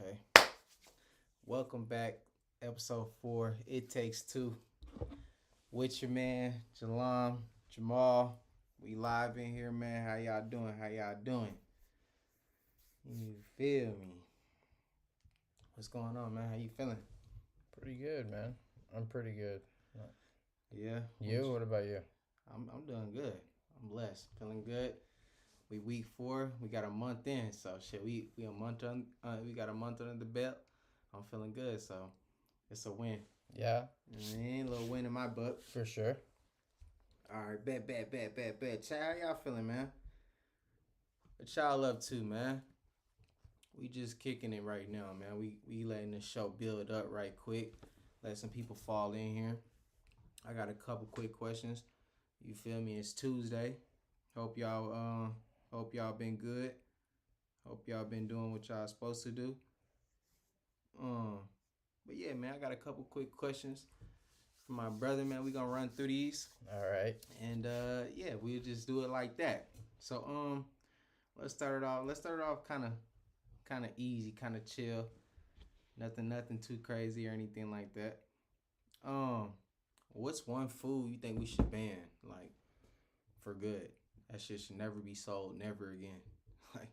Okay. Welcome back. Episode 4. It Takes Two. With your man, Jamal. We live in here, man. How y'all doing? How y'all doing? You feel me? What's going on, man? How you feeling? Pretty good, man. I'm pretty good. Yeah. You? What about you? I'm doing good. I'm blessed. Feeling good. We week 4. We got a month in, so shit. We a month on. We got a month under the belt. I'm feeling good, so it's a win. Yeah, A little win in my book. for sure. All right, bet. Chat, how y'all feeling, man? What y'all up to, man? We just kicking it right now, man. We letting the show build up right quick. Let some people fall in here. I got a couple quick questions. You feel me? It's Tuesday. Hope y'all been good. Hope y'all been doing what y'all supposed to do. But yeah, man, I got a couple quick questions for my brother, man. We gonna run through these. All right. And yeah, we'll just do it like that. So let's start it off. Let's start it off kind of easy, kind of chill. Nothing too crazy or anything like that. What's one food you think we should ban, like, for good? That shit should never be sold, never again. Like,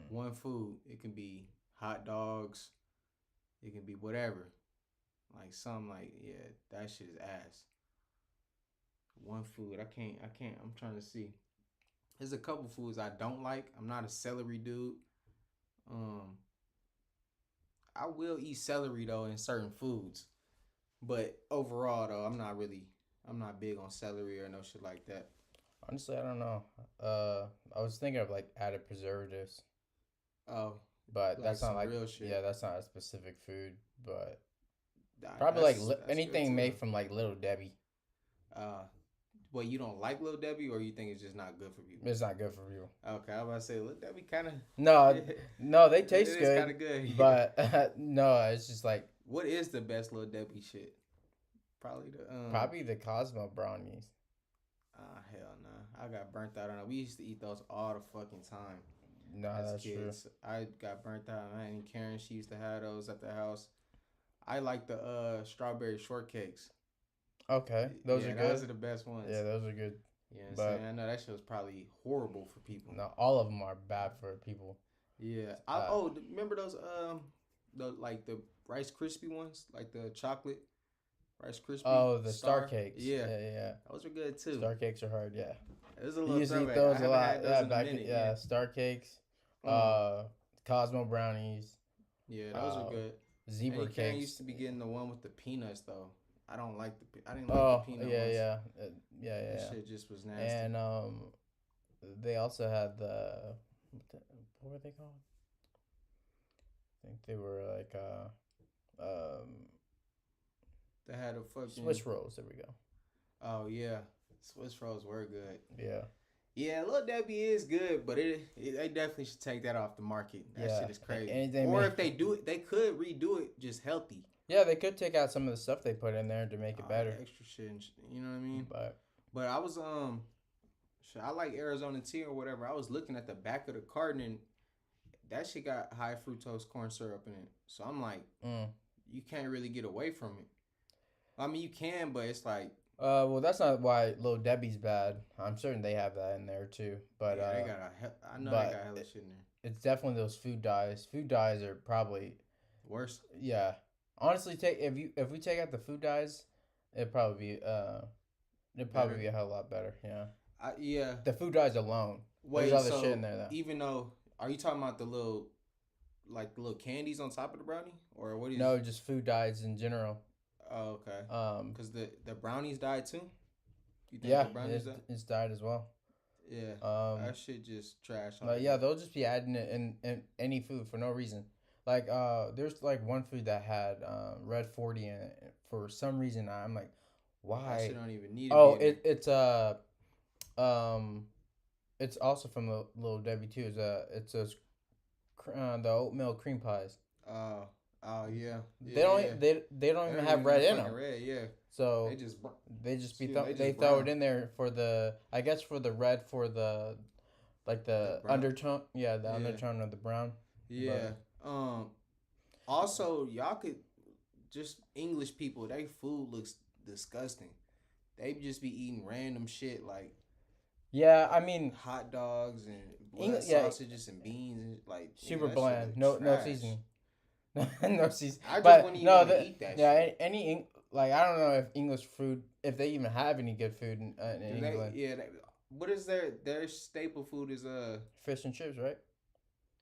one food. It can be hot dogs. It can be whatever. Like something like, yeah, that shit is ass. One food. I can't. I'm trying to see. There's a couple foods I don't like. I'm not a celery dude. Um, I will eat celery though in certain foods, but overall though, I'm not big on celery or no shit like that. Honestly, I don't know. I was thinking of like added preservatives, Oh, but like that's not some like real shit. yeah, that's not a specific food, but Nah, probably like that's good anything too. made from like Little Debbie. Uh, well, you don't like Lil Debbie, or you think it's just not good for people? It's not good for you. Okay, I was about to say Lil Debbie kind of. No, no, they It taste is kind good, of good. Yeah. but no, it's just like What is the best Lil Debbie shit? Probably the probably the Cosmo brownies. hell nah. I got burnt out on it. We used to eat those all the fucking time No, as that's kids. true. I got burnt out. And Karen, she used to have those at the house. I like the strawberry shortcakes. Okay, those Yeah, are good. those are the best ones. Yeah, those are good. You know what I'm But saying? I know that shit was probably horrible for people. no, all of them are bad for people. Yeah. Uh, Remember those the Rice Krispie ones, like the chocolate Rice Krispie oh, the star cakes. Yeah, Yeah. those are good too. Star cakes are hard. Yeah, It was a you little used to eat throwback. I those a haven't lot. had those Yeah, in a back. minute. Yeah, star cakes. Um, Cosmo brownies. yeah, those are Uh, good. zebra Karen used cakes. to be getting the one with the peanuts though. I didn't like the Oh, peanut yeah, ones. That yeah. shit just was nasty. And they also had what were they called? I think they were like They had a fucking Swiss rolls. There we go. Oh yeah, Swiss rolls were good. Yeah. Yeah, Lil Debbie is good, but they definitely should take that off the market. That Yeah. shit is crazy. Anything Or made if they do it, they could redo it just healthy. Yeah, they could take out some of the stuff they put in there to make it better. Extra shit, you know what I mean? But I was shit, I like Arizona tea or whatever. I was looking at the back of the carton and that shit got high fructose corn syrup in it. So I'm like, you can't really get away from it. I mean, you can, but it's like. well, that's not why Little Debbie's bad. I'm certain they have that in there too. But Yeah, I know they got hella shit in there. It's definitely those food dyes. Food dyes are probably Worse. yeah. Honestly, if we take out the food dyes, it'd probably be a hell of a lot better. Yeah. Yeah. The food dyes alone. Wait, there's other so shit in there though. Even though, are you talking about the little candies on top of the brownie, or what is? No, just food dyes in general. Oh, okay. Because the brownies died too. You think Yeah, the brownies died? it's dyed as well. Yeah. That shit just trash. Yeah, they'll just be adding it in any food for no reason. Like there's like one food that had red 40 in it. For some reason, I'm like, why? That shit don't even need. It's also from the Little Debbie too. It's those the oatmeal cream pies. Oh yeah. They don't even have red in them. Red, yeah. So they throw it in there for the for the red for the like the undertone. Yeah, the undertone of the brown. Yeah. Um. Also, y'all could just English people. They food looks disgusting. They just be eating random shit like Yeah, I mean, hot dogs and blood Yeah, sausages and beans and like super that shit bland. look No trash. seasoning. No season. I just But wouldn't even no, want to eat that yeah, shit. like I don't know if English food, if they even have any good food in Do they? England. Yeah. What is their staple food? Is Fish and chips, right?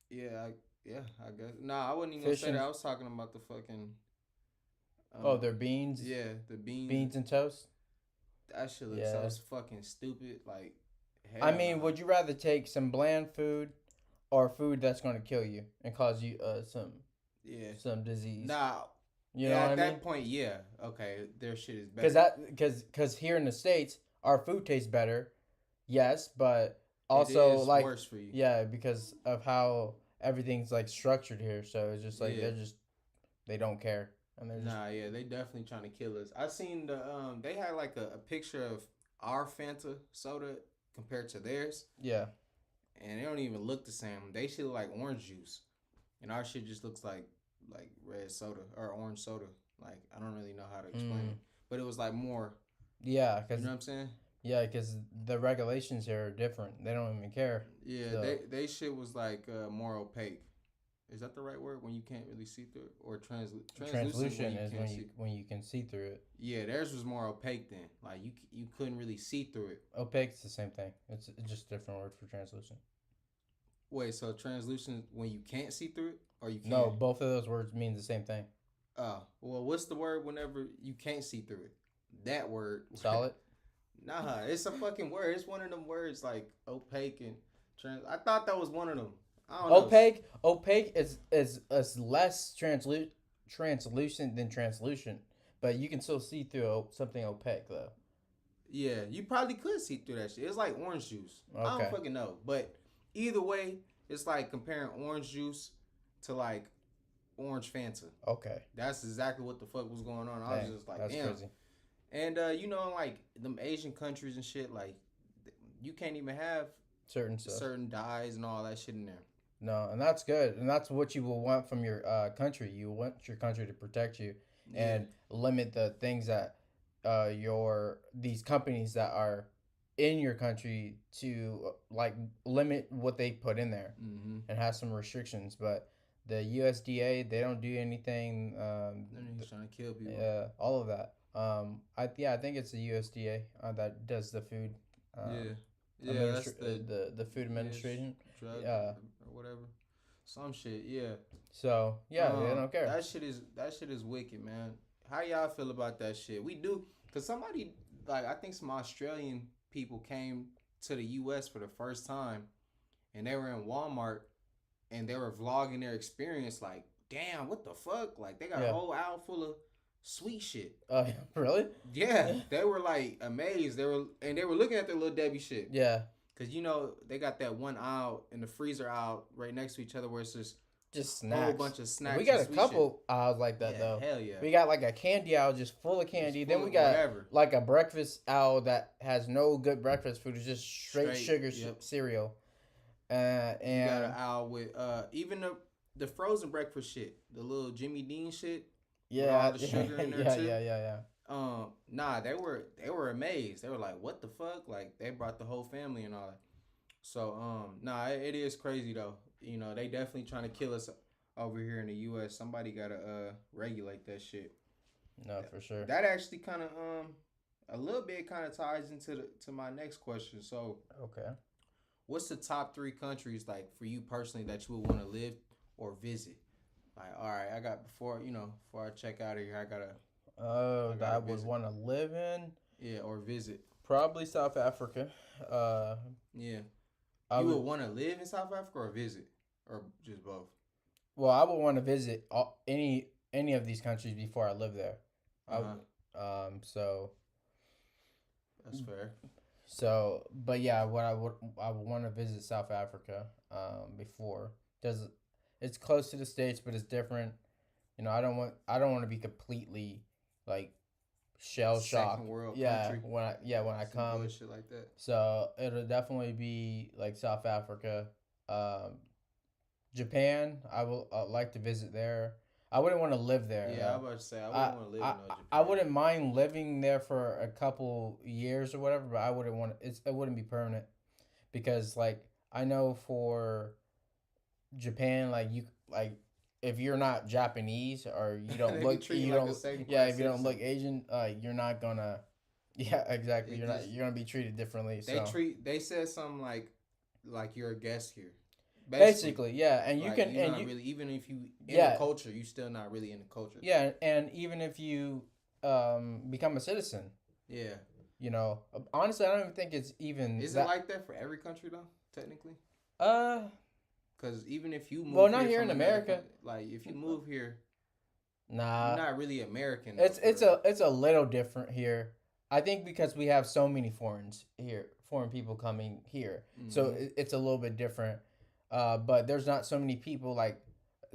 yeah yeah I guess. Nah, I wasn't even gonna Fish say and that. I was talking about the fucking oh, their beans, yeah, the beans. beans and toast. That shit looks so Yeah. fucking stupid. Like I hell mean, nah. would you rather take some bland food or food that's going to kill you and cause you Yeah. some disease? Nah. You know Yeah, what I at mean? that point, yeah. Okay, their shit is Because better. here in the states, our food tastes better, yes, but It also is like worse for you. yeah, because of how everything's like structured here. So it's just like Yeah. they don't care and they're just Nah, yeah, they definitely trying to kill us. I seen they had like a picture of our Fanta soda compared to theirs, yeah. and they don't even look the same. They shit look like orange juice, and our shit just looks like red soda or orange soda. Like I don't really know how to explain it, but it was like more. Yeah, You because know what I'm saying? the regulations here are different. They don't even care. Yeah, So they shit was like more opaque. Is that the right word when you can't really see through it, or translucent when translucent you is can't see? when you can see through it. Yeah, theirs was more opaque then. Like you couldn't really see through it. Opaque's the same thing. It's just a different word for translucent. Wait, so translucent when you can't see through it, or you No, can? both of those words mean the same thing. Oh, well, what's the word whenever you can't see through it? That word. Solid. Nah, it's a fucking word. It's one of them words like opaque and trans. I thought that was one of them. I don't know. Opaque is less translucent than translucent, but you can still see through something opaque though. Yeah, you probably could see through that shit. It's like orange juice. I don't Okay. fucking know, but either way, it's like comparing orange juice to like orange Fanta. Okay. That's exactly what the fuck was going on. I was Dang, just like, that's damn. crazy. And you know, like them Asian countries and shit, like you can't even have Certain stuff. certain dyes and all that shit in there. No, and that's good, and that's what you will want from your country. You want your country to protect you Yeah. and limit the things that these companies that are in your country to like limit what they put in there Mm-hmm. and have some restrictions. But the USDA, they don't do anything. Then he's trying to kill people. All of that. I think it's the USDA that does the food. Yeah. Yeah, that's the food administration. Drug Yeah. or whatever. Some shit, yeah. So yeah, they don't care. That shit is wicked, man. How y'all feel about that shit? We do, cause somebody like I think some Australian people came to the U.S. for the first time, and they were in Walmart, and they were vlogging their experience. Like, damn, what the fuck? Like, they got a whole aisle full of sweet shit. Really? Yeah, they were like amazed. They were looking at their little Debbie shit. Yeah. Cause you know they got that one aisle in the freezer aisle right next to each other where it's just snacks. A whole bunch of snacks. We got a couple aisles like that though. Hell yeah. We got like a candy aisle just full of candy. Then we got like a breakfast aisle that has no good breakfast food. It's just straight sugar cereal. And you got an aisle with even the frozen breakfast shit, the little Jimmy Dean shit. Yeah, all the sugar in there too. Yeah. Nah, they were amazed. They were like, "What the fuck?" Like they brought the whole family and all that. So nah, it is crazy though. You know, they definitely trying to kill us over here in the U.S. Somebody gotta regulate that shit. No, for sure. That actually kind of a little bit kind of ties into my next question. So okay, what's the top 3 countries like for you personally that you would want to live or visit? Like, all right, I got before I check out of here, I gotta. That I would want to live in. Yeah, or visit. Probably South Africa. Yeah. You would want to live in South Africa or visit, or just both? Well, I would want to visit any of these countries before I live there. So. That's fair. So, but yeah, I would want to visit South Africa. Before because it's close to the States, but it's different. You know, I don't want to be completely like shell shocked. Second world country. When I come, shit like that. So it'll definitely be like South Africa. Japan, I will like to visit there. I wouldn't want to live there Yeah, I though. was about to say I wouldn't want to live I in no I Japan. wouldn't mind living there for a couple years or whatever, but I wouldn't want it wouldn't be permanent because like I know for Japan, like you like if you're not Japanese or you don't They be look treating you you like a don't second yeah class if you don't citizen. look Asian, you're not gonna yeah exactly It just you're gonna be treated differently. So they said something like you're a guest here, basically. basically, yeah, and you Like can you're and not you really even if you in the yeah culture, you still not really in the culture. yeah and even if you become a citizen, Yeah, you know, honestly, I don't even think it's even is it that. like that for every country though? Technically, Uh, because even if you well, move not here here from in another America. country, like if you move here, you're Nah, not really American though. it's a little different here. I think because we have so many foreign people coming here, so Mm-hmm. it's a little bit different. But there's not so many people like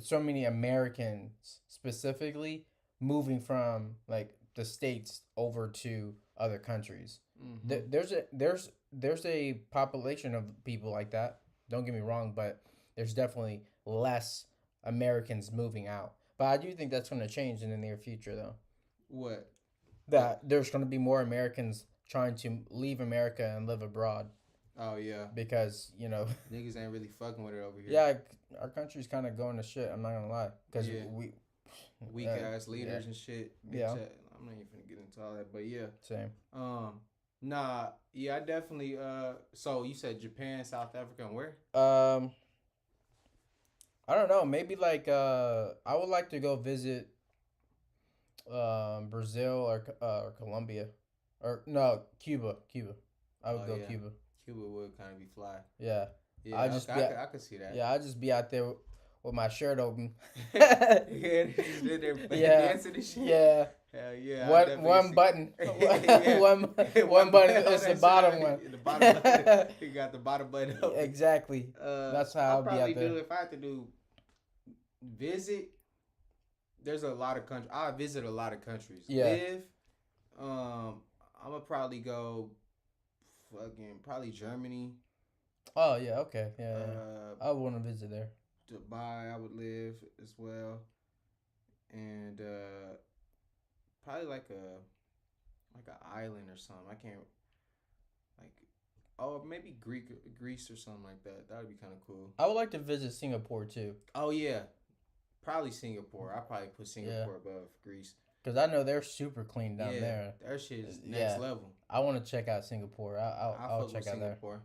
so many Americans specifically moving from like the states over to other countries. Mm-hmm. There's a population of people like that. Don't get me wrong, but there's definitely less Americans moving out. But I do think that's going to change in the near future, though. What? The That there's going to be more Americans trying to leave America and live abroad oh yeah, because you know, niggas ain't really fucking with it over here. yeah, our country's kind of going to shit. I'm not gonna lie, because Yeah, we, weak ass yeah, leaders and shit. Bitch, yeah, I'm not even gonna get into all that, but yeah. same. Um, nah, yeah, I definitely. So you said Japan, South Africa, and where? Um, I don't know. Maybe like I would like to go visit Brazil or Colombia, or no Cuba. Cuba. I would Oh go yeah, Cuba. Cuba would kind of be fly. Yeah. I Yeah, just okay, be I could see that. yeah, I just be out there with my shirt open. Yeah, just in there Yeah. dancing and shit. Yeah. Hell yeah, I definitely One see. button. Yeah, One button oh, is the that's right. bottom one. The bottom button. He got the bottom button open. Exactly. That's how I'll I'll be probably out do there. if I had to do visit. There's a lot of countries. I visit a lot of countries. Yeah. Live. I'm gonna probably go. Fucking probably Germany. Oh yeah, okay. Yeah, yeah. Uh, I want to visit there. Dubai. I would live as well, and probably like an island or something. I can't like. Oh, maybe Greece or something like that. That would be kind of cool. I would like to visit Singapore too. Oh yeah, probably Singapore. I probably put Yeah. Singapore above Greece. Because I know they're super clean down Yeah, there. that shit is next Yeah. level. I want to check out Singapore. I I'll fuck with check out there. Singapore.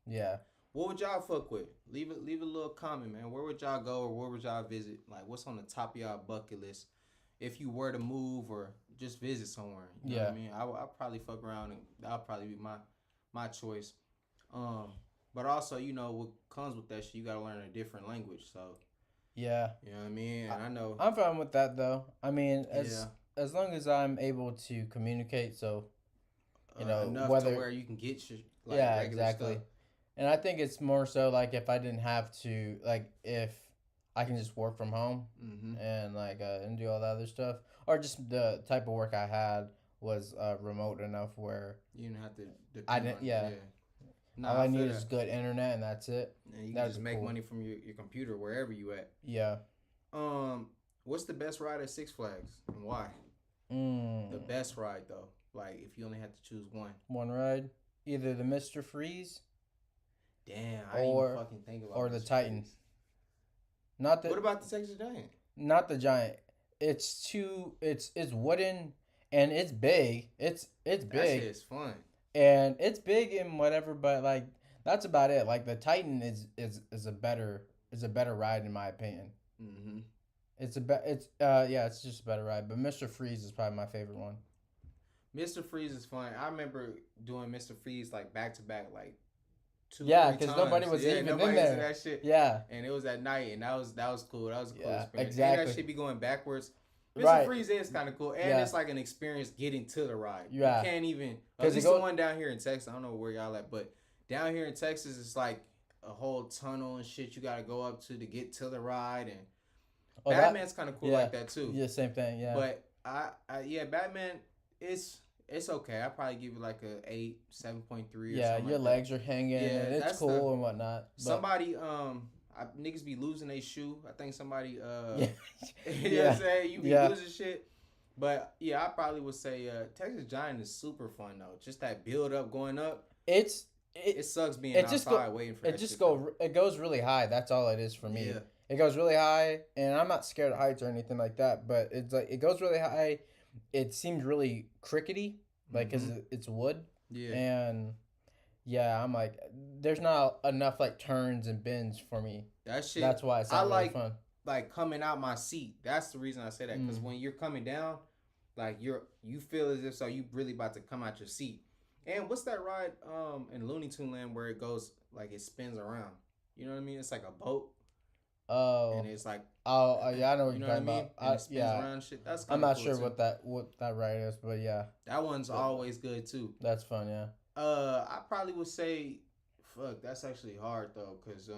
Yeah. What would y'all fuck with? Leave a little comment, man. Where would y'all go or where would y'all visit? Like, what's on the top of y'all bucket list? If you were to move or just visit somewhere, you know what I mean. I'll probably fuck around and that'll probably be my choice. But also, you know what comes with that shit, you gotta learn a different language. So Yeah. you know what I mean. And I know. I'm fine with that though. I mean, Yeah. as long as I'm able to communicate, so you know Enough whether to where you can get your like yeah regular exactly. stuff. And I think it's more so like if I didn't have to like if I can just work from home Mm-hmm. and like and do all that other stuff, or just the type of work I had was remote enough where You don't have to I depend didn't on yeah. No, All I I feel need that. is good internet and that's it. And you can That'd just be make cool. money from your computer wherever you at. Yeah. What's the best ride at Six Flags and why? The best ride though, like if you only had to choose one. One ride, either the Mr. Freeze Damn, I didn't even fucking think about or the Mr. Titan. Freeze. Not the What about the Texas Giant? not the giant. It's wooden and it's big. It's That big. shit is fun. And it's big and whatever, but like that's about it. Like the Titan is a better ride in my opinion. Mm-hmm. It's just a better ride. But Mr. Freeze is probably my favorite one. Mr. Freeze is fun. I remember doing Mr. Freeze like back to back, like two, Yeah, three because times. nobody was even nobody in was there. that shit. Yeah, And it was at night, and that was cool. That was a cool Yeah, experience. exactly. And that shit be going backwards. Mr. Right. Freeze is kind of cool, and Yeah. it's like an experience getting to the ride. Yeah. You can't even. At 'Cause it least goes- the one down here in Texas. I don't know where y'all at, but down here in Texas, it's like a whole tunnel and shit you got to go up to get to the ride. And Batman's kind of cool yeah. like that too. Yeah, same thing. Yeah, But yeah, Batman it's okay. I probably give it like a 8, 7.3 or yeah, something. your like legs are hanging. Yeah, and it's that's cool the- and whatnot. But Somebody niggas be losing their shoe. I think somebody Yeah. you know what I'm saying? You be Yeah. losing shit. But yeah, I probably would say Texas Giant is super fun though. Just that build up going up. It's It sucks being it just outside waiting for it that just shit. it goes really high. That's all it is for me. Yeah. It goes really high, and I'm not scared of heights or anything like that. But it's like it goes really high. It seems really crickety, like because it's wood. Yeah. And yeah, I'm like, there's not enough like turns and bends for me. That shit. That's why it's not really fun. Like coming out my seat. That's the reason I say that. Because when you're coming down, like you feel as if so you really about to come out your seat. And what's that ride in Looney Tune Land where it goes like it spins around? You know what I mean? It's like a boat. Oh. And it's like yeah, I know what you you're know what I talking mean? about. And it spins around shit. That's I'm not cool sure too. what that ride is, but yeah. That one's always good too. That's fun, yeah. I probably would say fuck, that's actually hard though, cause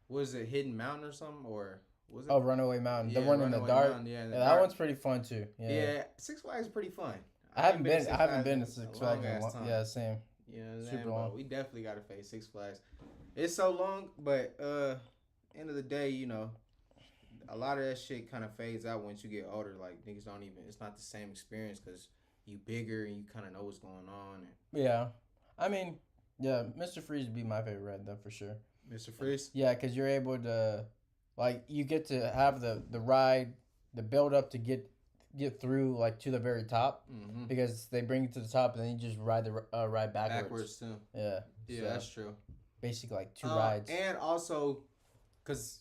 was it Hidden Mountain or something, or was it? Oh, Runaway Mountain, Yeah, the one in the dark. Mountain, yeah, that one's pretty fun too. Yeah, Six Flags is pretty fun. I haven't been to Six Flags in a long. Yeah, same. You know what I'm Super saying? long. But we definitely got to face Six Flags. It's so long, but end of the day, you know, a lot of that shit kind of fades out once you get older. Like niggas don't even. It's not the same experience because you bigger and you kind of know what's going on. And yeah, I mean, yeah, Mr. Freeze would be my favorite ride though for sure. Mr. Freeze. Yeah, because you're able to, like, you get to have the ride, the build up to get through like to the very top, because they bring you to the top and then you just ride the ride backwards. Backwards too. Yeah. Yeah, so that's true. Basically, like 2 rides. And also, cause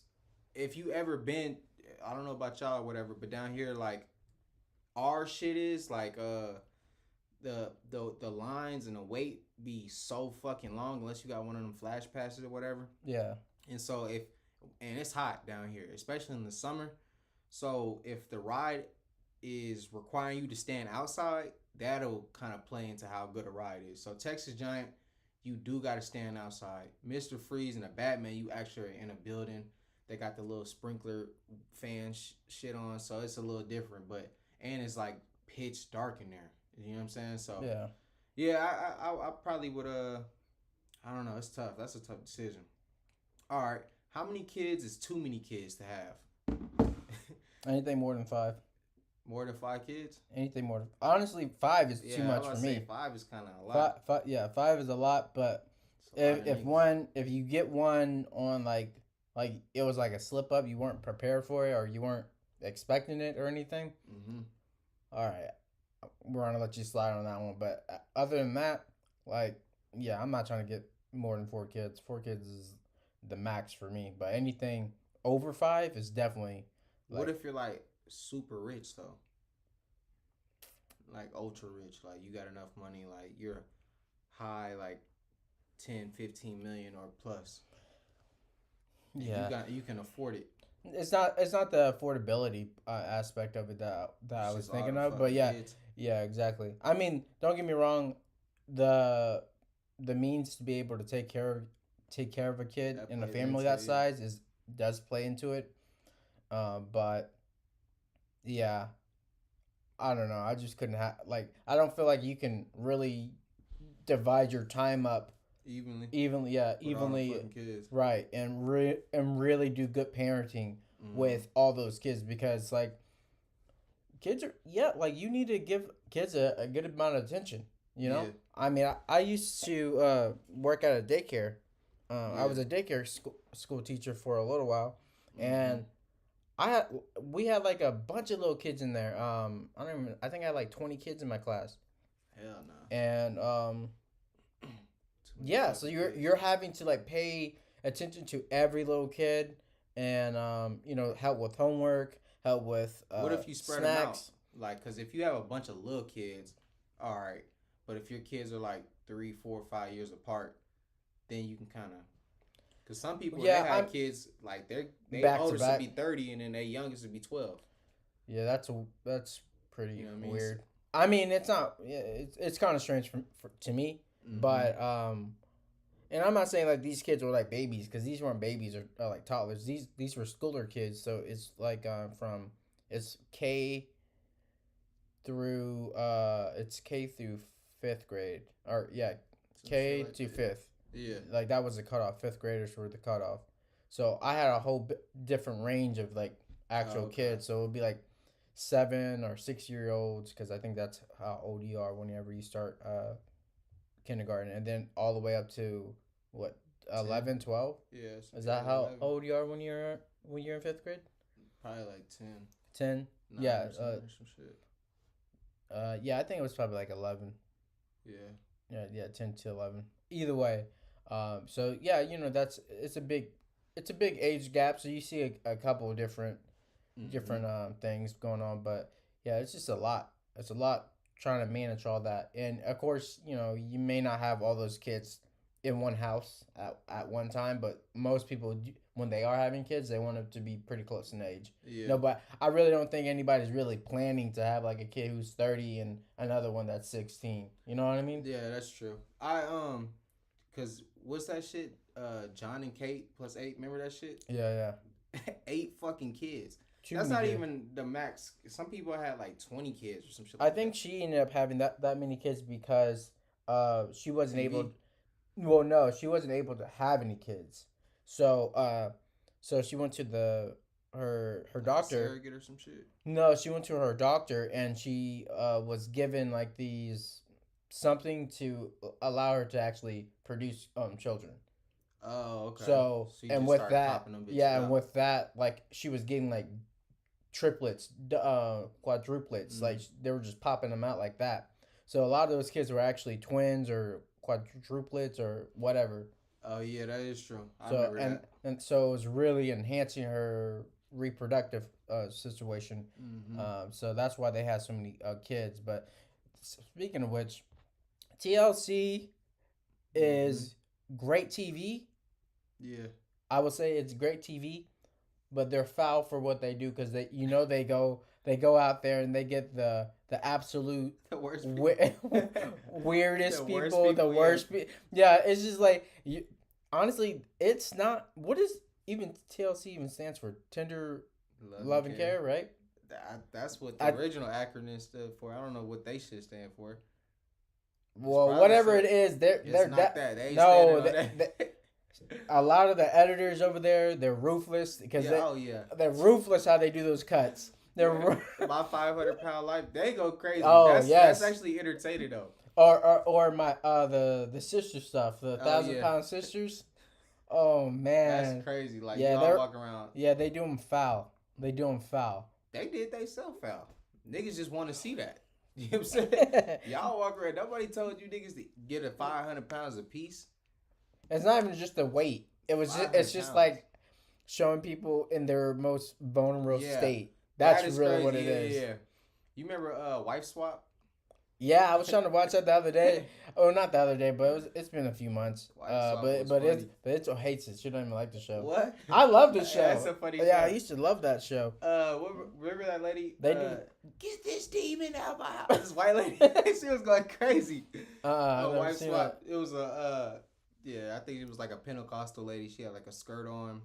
if you ever been, I don't know about y'all or whatever, but down here, like, our shit is like the lines and the wait be so fucking long unless you got one of them flash passes or whatever. Yeah. And so and it's hot down here, especially in the summer. So if the ride is requiring you to stand outside, that'll kind of play into how good a ride is. So Texas Giant, you do got to stand outside. Mr. Freeze and the Batman, you actually are in a building. They got the little sprinkler fan shit on, so it's a little different. And it's like pitch dark in there. You know what I'm saying? So yeah, I probably would I don't know. It's tough. That's a tough decision. All right, how many kids is too many kids to have? Anything more than 5. More than 5 kids? Anything more. Honestly, 5 is too much for me. 5 is kind of a lot. 5 is a lot, but if you get one on like it was like a slip up, you weren't prepared for it or you weren't expecting it or anything. All right, we're gonna let you slide on that one. But other than that, like, yeah, I'm not trying to get more than 4 kids. 4 kids is the max for me. But anything over 5 is definitely. What if you're like super rich though? Like ultra rich, like you got enough money, like you're high, like 10, 15 million or plus. Yeah, you can afford it. It's not the affordability aspect of it that I was thinking of, but yeah, exactly. I mean, don't get me wrong, the means to be able to take care of a kid in a family that size does play into it, but yeah, I don't know. I just couldn't I don't feel like you can really divide your time up evenly, right, and really do good parenting with all those kids, because like kids are like you need to give kids a good amount of attention. You know, I mean, I used to work at a daycare. I was a daycare school teacher for a little while, and we had like a bunch of little kids in there. I think I had like 20 kids in my class. Hell no. And yeah, so you're having to like pay attention to every little kid, and help with homework, help with what if you spread snacks? Them out? Like, cause if you have a bunch of little kids, all right, but if your kids are like 3, 4, 5 years apart, then you can kind of. Cause some people they have kids like their oldest would be 30 and then their youngest would be 12. Yeah, that's pretty weird. I mean, it's not. It's kind of strange to me. But and I'm not saying like these kids were like babies, because these weren't babies or like toddlers. These were schooler kids, so it's like it's K through 5th grade, or K to 5th. Yeah. Like that was the cutoff. Fifth graders were the cutoff. So I had a whole different range of like actual Okay. kids. So it would be like 7 or 6 year olds because I think that's how old you are whenever you start kindergarten, and then all the way up to what 11, 12? Yeah. Is that how 11. old you are when you're in fifth grade? Probably like 10. 10. 9 Yeah. or some shit. Yeah. I think it was probably like 11. Yeah. Yeah. Yeah. 10 to 11. Either way. So yeah, that's it's a big age gap. So you see a couple of different things going on, but yeah, it's just a lot. It's a lot trying to manage all that, and of course, you may not have all those kids in one house at one time, but most people, when they are having kids, they want them to be pretty close in age. Yeah. No, but I really don't think anybody's really planning to have like a kid who's 30 and another one that's 16. You know what I mean? Yeah, that's true. Cause what's that shit? John and Kate plus 8. Remember that shit? Yeah. 8 fucking kids. Too That's many not kids. even the max. Some people had like 20 kids or some shit. I think she ended up having that many kids because she wasn't TV? able. Well, no, she wasn't able to have any kids. So she went to her like doctor. a surrogate or some shit. No, she went to her doctor and she was given like these something to allow her to actually produce children. Oh, okay. So you and just with started that, popping them bitches yeah, out. and with that, like she was getting like triplets, quadruplets. Like they were just popping them out like that. So a lot of those kids were actually twins or quadruplets or whatever. Oh yeah, that is true. I So remember that. and so it was really enhancing her reproductive situation. So that's why they had so many kids. But speaking of which, TLC is great TV. Yeah. I would say it's great TV, but they're foul for what they do because they go out there and they get the absolute The worst weirdest The worst people, the people, worst yeah, it's just like honestly, it's not. What is even TLC even stands for? Tender love and care, right? That's what the original acronym stood for. I don't know what they should stand for. Well, whatever it is, they're not that. They ain't no, that. A lot of the editors over there, they're ruthless because they're ruthless how they do those cuts. They're My 500-pound life. They go crazy. Oh, that's actually entertaining though. Or my the sister stuff, the 1,000-pound sisters. Oh man, that's crazy. Like yeah, y'all walk around. Yeah, they do them foul. They did they self foul. Niggas just want to see that. You know what I'm saying? Y'all walk around. Nobody told you niggas to get a 500 pounds a piece. It's not even just the weight. It's just like showing people in their most vulnerable state. That's really crazy. What it is. Yeah. You remember Wife Swap? Yeah, I was trying to watch that the other day. Oh, not the other day, but it's been a few months. But it's hates it. She don't even like the show. What? I love the show. That's a funny show. Yeah, I used to love that show. Remember that lady? They do. Get this demon out my house. This white lady. She was going crazy. Wife Swap. It was I think it was like a Pentecostal lady. She had like a skirt on.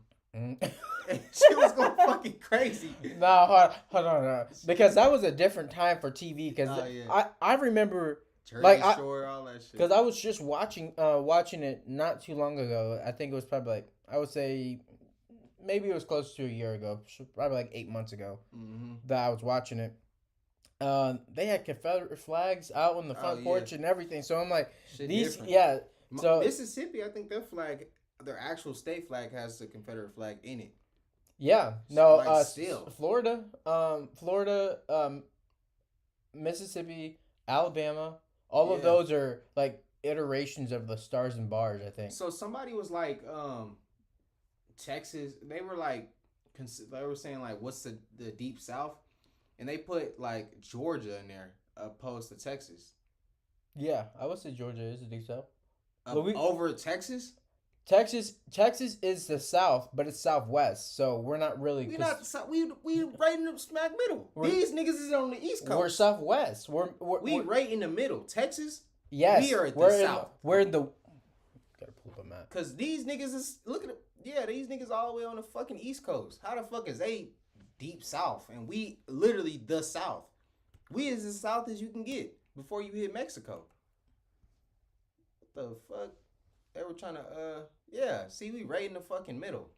She was going fucking crazy. No, hold on. Because that was a different time for TV. Because I remember Jersey Shore, all that shit. Because I was just watching it not too long ago. I think it was probably like, I would say maybe it was close to a year ago. Probably like 8 months ago that I was watching it. They had Confederate flags out on the front porch and everything. So I'm like, So Mississippi, I think their actual state flag has the Confederate flag in it. Yeah, no, still Florida, Mississippi, Alabama, all of those are like iterations of the Stars and Bars, I think. So somebody was like, Texas. They were saying like, what's the Deep South, and they put like Georgia in there opposed to Texas. Yeah, I would say Georgia is the Deep South. Over Texas. Texas is the South, but it's Southwest, so we're not really. We right in the smack middle. These niggas is on the East Coast. We're Southwest. We're right in the middle. Texas. Yes, we are at the South. We're in the. Gotta pull up a map. Cause these niggas is these niggas all the way on the fucking East Coast. How the fuck is they deep South and we literally the South? We is as South as you can get before you hit Mexico. What the fuck? They were trying to yeah. See, we right in the fucking middle.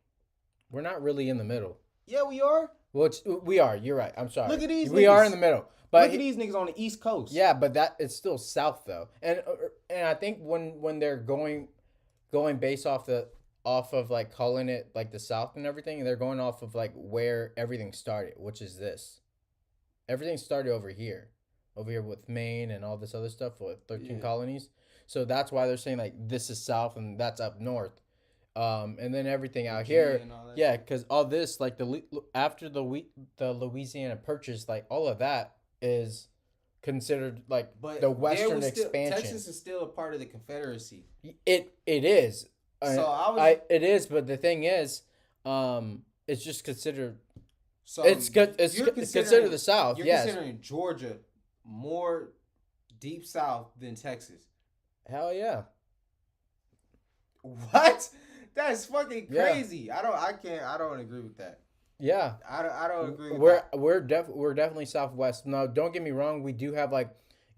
We're not really in the middle. Yeah, we are. Well, we are. You're right. I'm sorry. Look at these. We niggas. are in the middle. But look at these niggas on the East Coast. Yeah, but that it's still south though, and I think when they're going based off of like calling it like the South and everything, they're going off of like where everything started, which is this. Everything started over here with Maine and all this other stuff with 13 colonies. So that's why they're saying like this is south and that's up north. And then everything out here, yeah, because all this like after the Louisiana Purchase, like all of that is considered like the Western expansion. Texas is still a part of the Confederacy. It is. So it is, but the thing is, it's just considered. So it's considered the South. You're yes. considering Georgia more deep South than Texas. Hell yeah. What? That's fucking crazy. Yeah. I don't agree with that. Yeah. I don't agree with that. We're definitely Southwest. Now, don't get me wrong, we do have like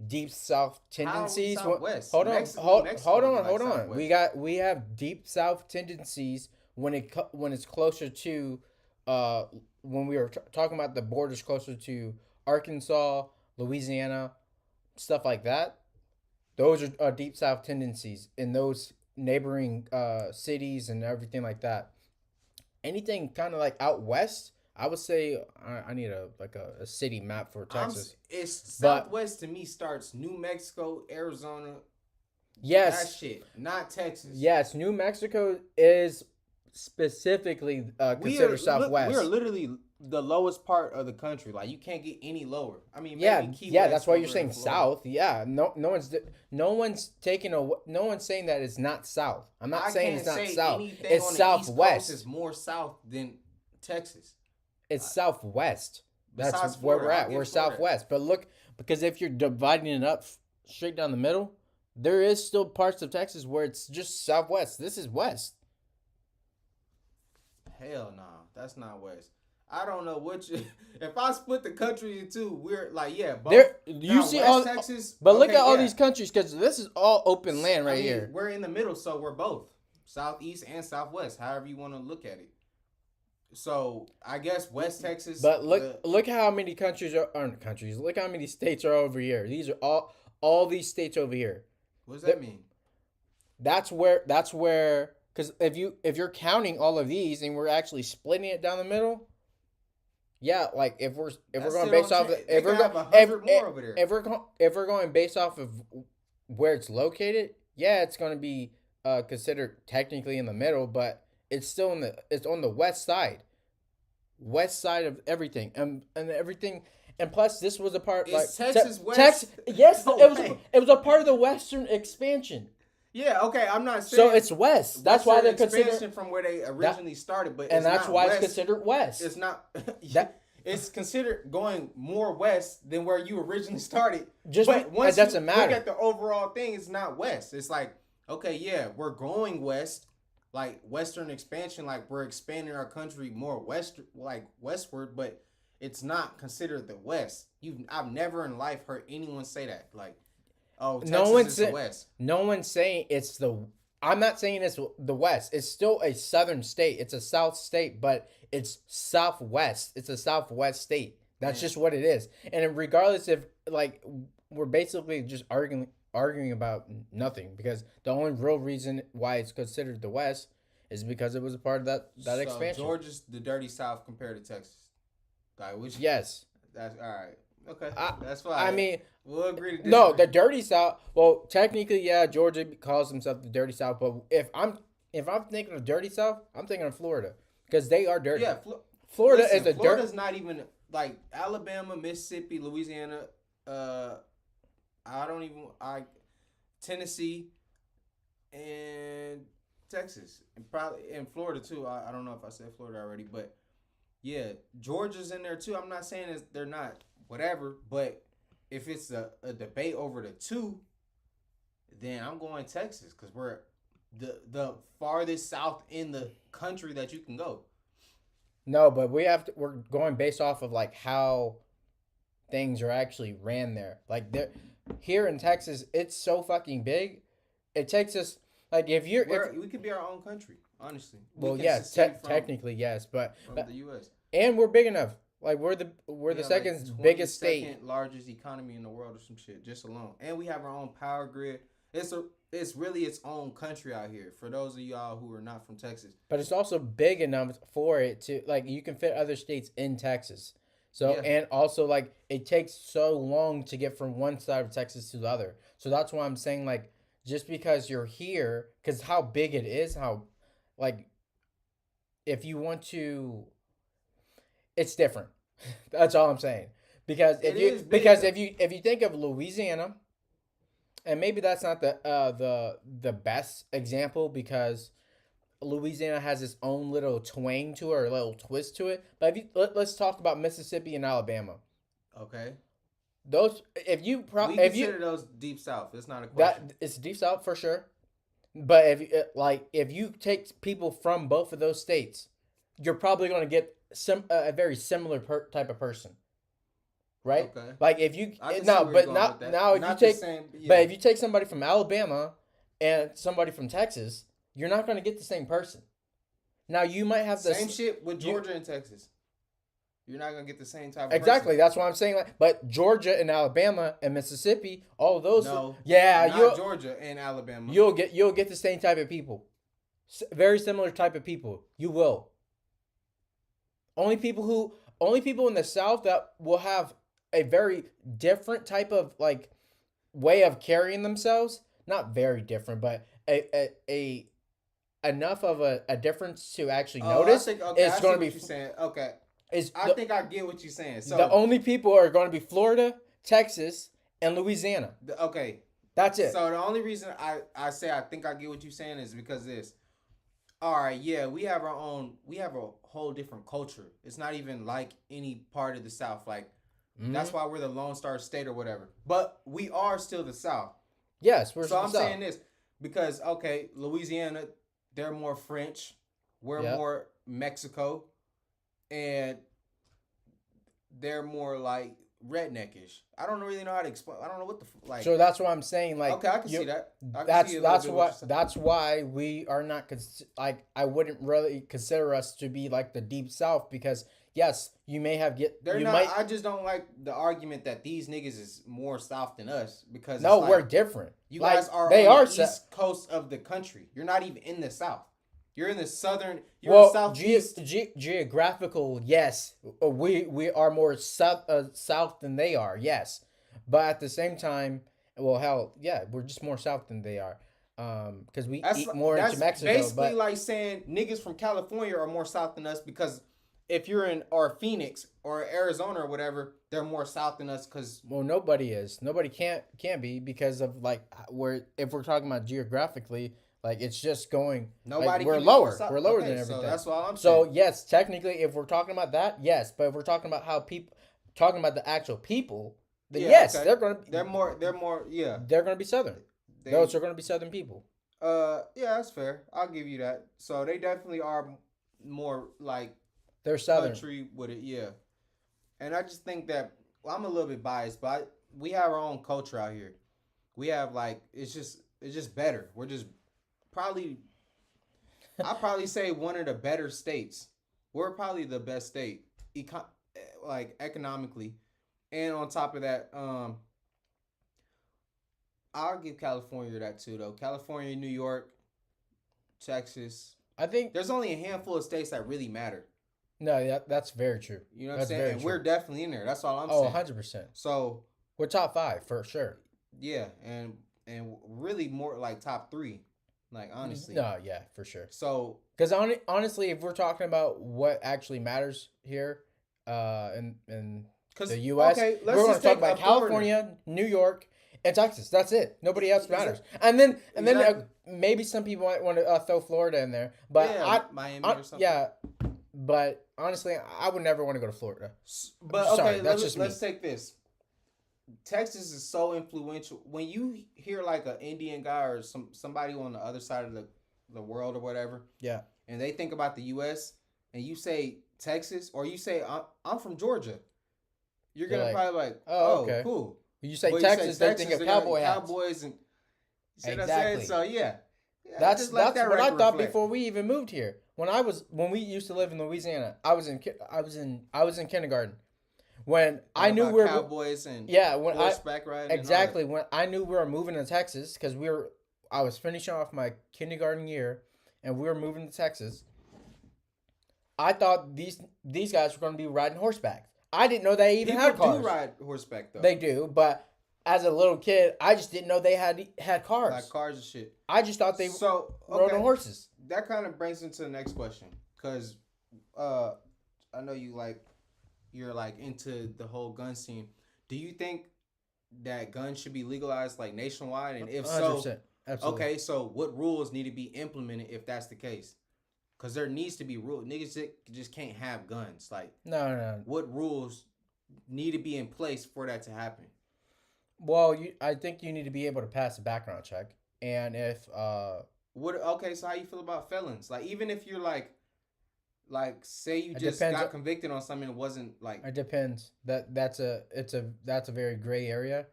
deep South tendencies. Southwest? Hold on. Southwest. We have deep South tendencies when it's closer to when we were talking about the borders closer to Arkansas, Louisiana, stuff like that. Those are deep South tendencies in those neighboring cities and everything like that. Anything kind of like out west, I would say I need a city map for Texas. Southwest to me starts New Mexico, Arizona. Yes, that shit, not Texas. Yes, New Mexico is specifically considered Southwest. We are literally the lowest part of the country. Like you can't get any lower. I mean, that's why you're saying South. Yeah, no one's saying that it's not South. I'm not saying it's not South. It's Southwest. It's more South than Texas. It's Southwest. That's where we're at. We're Southwest. But look, because if you're dividing it up straight down the middle, there is still parts of Texas where it's just Southwest. This is West. Hell no, that's not West. I don't know which. If I split the country in two, we're like, both. You see West all Texas, but look at all these countries because this is all open land here. We're in the middle, so we're both Southeast and Southwest, however you want to look at it. So I guess West Texas. But look how many countries aren't countries. Look how many states are over here. These are all these states over here. What does that mean? That's where. Because if you're counting all of these and we're actually splitting it down the middle, yeah, like if we're going based off if we're going based off of where it's located, yeah, it's going to be considered technically in the middle, but it's still it's on the west side of everything and everything. And plus, this was a part Texas West. Yes, it was a part of the Western expansion. Yeah, okay, I'm not saying... So it's West. That's why they're considered... from where they originally started, but and that's why it's considered West. It's not... it's considered going more West than where you originally started. But once it doesn't matter. Look at the overall thing, it's not West. It's like, okay, yeah, we're going West, like Western expansion, like we're expanding our country more westward, but it's not considered the West. I've never in life heard anyone say that, like... Oh, Texas is the West. No one's saying it's the... I'm not saying it's the West. It's still a southern state. It's a South state, but it's Southwest. It's a Southwest state. That's just what it is. And regardless if, like, we're basically just arguing about nothing because the only real reason why it's considered the West is because it was a part of that expansion. Georgia's the dirty South compared to Texas. Like, yes. That's all right. Okay, that's fine. I mean, we'll agree to disagree. No, the dirty South. Well, technically, yeah, Georgia calls himself the dirty South. But if I'm thinking of dirty South, I'm thinking of Florida because they are dirty. Yeah, Florida is a Florida's not even like Alabama, Mississippi, Louisiana. Tennessee, and Texas, and probably in Florida too. I don't know if I said Florida already, but yeah, Georgia's in there too. I'm not saying they're not. Whatever, but if it's a debate over the two, then I'm going Texas because we're the farthest south in the country that you can go. No, but we're going based off of like how things are actually ran there. Like here in Texas, it's so fucking big. It takes us Like if you're, we could be our own country, honestly. well, We can yes, secede technically yes, from but the U.S. and we're big enough. Like we're the second biggest state, second largest economy in the world or some shit, just alone. And we have our own power grid. It's really its own country out here. For those of y'all who are not from Texas, but it's also big enough for it to like you can fit other states in Texas. So Yeah. and also like it takes so long to get from one side of Texas to the other. So that's why I'm saying like just because you're here, because how big it is, how like if you want to, it's different. That's all I'm saying. Because if you think of Louisiana, and maybe that's not the best example because Louisiana has its own little twang to it or a little twist to it. But let's talk about Mississippi and Alabama. okay, Those we consider those deep south. It's not a question. that it's deep south for sure. But if you take people from both of those states, you're probably going to get a very similar type of person, right? Okay. Like if you but if you take somebody from Alabama and somebody from Texas, you're not going to get the same person. Now you might have the same shit with Georgia and Texas. You're not gonna get the same type of exactly. person. That's why I'm saying like, but Georgia and Alabama and Mississippi, all of those. No, yeah, not Georgia and Alabama. You'll get the same type of people, very similar type of people. You will. Only people in the South that will have a very different type of like way of carrying themselves. Not very different, but a enough of a difference to actually notice. It's going to be. You're saying. Okay. I think I get what you're saying. So the only people are going to be Florida, Texas, and Louisiana. Okay. That's it. So the only reason I say I think I get what you're saying is because this. All right, yeah, we have our own. We have a whole different culture. It's not even like any part of the South. Like that's why we're the Lone Star State or whatever. But we are still the South. Yes, we're. So I'm saying this because okay, Louisiana, they're more French. We're more Mexico. And they're more like redneckish. I don't really know how to explain. I don't know what the like. So that's what I'm saying. Like, okay, I can see that. That's why we are not like I wouldn't really consider us to be like the deep South because yes, you may have I just don't like the argument that these niggas is more South than us because no, we're different. You guys are on the East Coast of the country. You're not even in the South. You're in the southern. You're in southeast. Geographical, yes, we are more south than they are, yes, but at the same time, well, hell, yeah, we're just more south than they are, because we eat more into Mexico. Basically, like saying niggas from California are more south than us because if you're in Phoenix or Arizona or whatever, they're more south than us because nobody is. Nobody can't be because of like if we're talking about geographically. Like it's just going. Nobody. We're lower. We're lower than everything. So that's all I'm saying. So yes, technically, if we're talking about that, yes. But if we're talking about talking about the actual people, then yes, okay. They're more. Yeah. They're gonna be Southern. Those are gonna be Southern people. Yeah, that's fair. I'll give you that. So they definitely are more like. They're Southern. Country with it, yeah. And I just think that I'm a little bit biased, but we have our own culture out here. We have like it's just better. We're just. I'd probably say one of the better states. We're probably the best state, like economically, and on top of that, I'll give California that too, though. California, New York, Texas. I think there's only a handful of states that really matter. No, that's very true. You know what I'm saying? And we're definitely in there. That's all I'm saying. 100%. So we're top 5 for sure. Yeah, and really more like top 3. Like, honestly. No, yeah, for sure. So, because honestly, if we're talking about what actually matters here in the U.S., we're going to talk about California, New York, and Texas. That's it. Nobody else matters. And then maybe some people might want to throw Florida in there. But Miami or something. Yeah, but honestly, I would never want to go to Florida. But, okay, let's take this. Texas is so influential. When you hear like an Indian guy or somebody on the other side of the world or whatever, yeah, and they think about the U.S. and you say Texas or you say I'm from Georgia, you're gonna probably like, oh, okay, cool. You say Texas, they think of cowboys and see what I said? So yeah, Yeah, I That's just let that's that what I record thought reflect. before we even moved here. When we used to live in Louisiana, I was in kindergarten when Like I knew about we were cowboys and yeah when I horseback riding and all that. exactly when I knew we were moving to Texas because I was finishing off my kindergarten year and we were moving to Texas. I thought these guys were going to be riding horseback. I didn't know they even People had do cars. ride horseback though, They do, but as a little kid, I just didn't know they had like cars. cars and shit. I just thought they So rode on okay, horses. that kind of brings into the next question, because uh, I know you're like into the whole gun scene. Do you think that guns should be legalized like nationwide? And if so, 100%. Absolutely. okay, so what rules need to be implemented if that's the case? Because there needs to be rules. Niggas just can't have guns. Like, No, no, no. what rules need to be in place for that to happen? Well, I think you need to be able to pass a background check, and if What? Okay, so how you feel about felons? Like, even if you're like, say you it just depends. got convicted on something that wasn't like. It depends. That's a very gray area,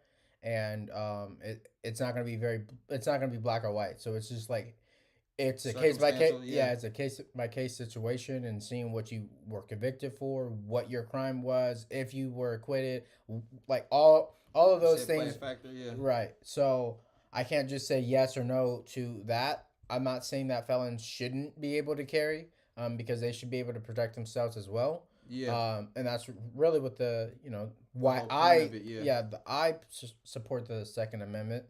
and it's not gonna be black or white. So it's just like it's a case by case. Circumstantial, Yeah, yeah. it's a case by case situation, and seeing what you were convicted for, what your crime was, if you were acquitted, like all of You those said play a things. factor, yeah. Right. So I can't just say yes or no to that. I'm not saying that felons shouldn't be able to carry, because they should be able to protect themselves as well. Yeah. And that's really what why whole point of it, support the Second Amendment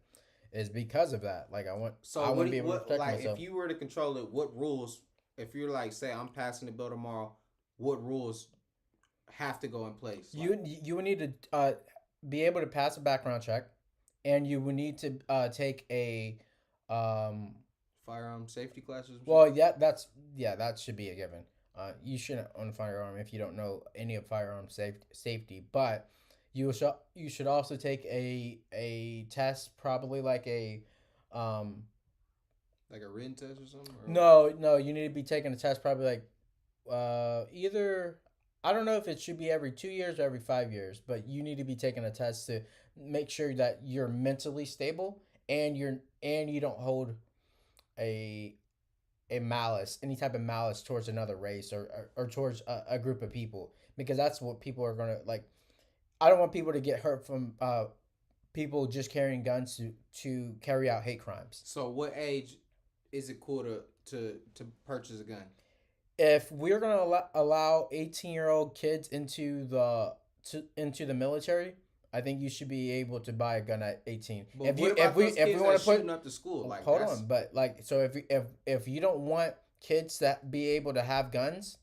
is because of that. Like So I want to be able to what protect like myself. if you were to control it, what rules? If you're like, say, I'm passing the bill tomorrow, what rules have to go in place? Like, You would need to be able to pass a background check, and you would need to take a um, firearm safety classes. well, that should be a given. You shouldn't own a firearm if you don't know any of firearm safety, but you should also take a test, probably um like a written test or something. Or no, you need to be taking a test probably like either, I don't know if it should be every 2 years or every 5 years, but you need to be taking a test to make sure that you're mentally stable and you don't hold a any type of malice towards another race or towards a group of people, because that's what people are gonna like. I don't want people to get hurt from people just carrying guns to carry out hate crimes. So, what age is it cool to purchase a gun? If we're gonna allow 18-year-old kids into the military, I think you should be able to buy a gun at 18. But what about those kids want that to put shooting up the school? Like, hold on, but like, so if you don't want kids that be able to have guns,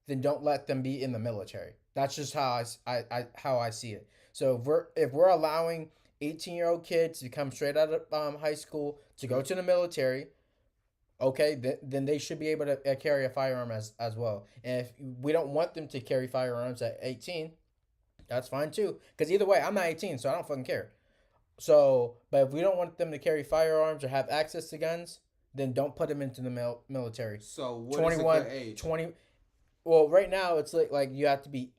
then don't let them be in the military. That's just how I see it. So if we're allowing 18-year-old kids to come straight out of high school to go to the military, okay, then they should be able to carry a firearm as well. And if we don't want them to carry firearms at 18, that's fine too. Because either way, I'm not 18, so I don't fucking care. So, but if we don't want them to carry firearms or have access to guns, then don't put them into the military. So, what is a good age? 20. Well, right now it's like you have to be.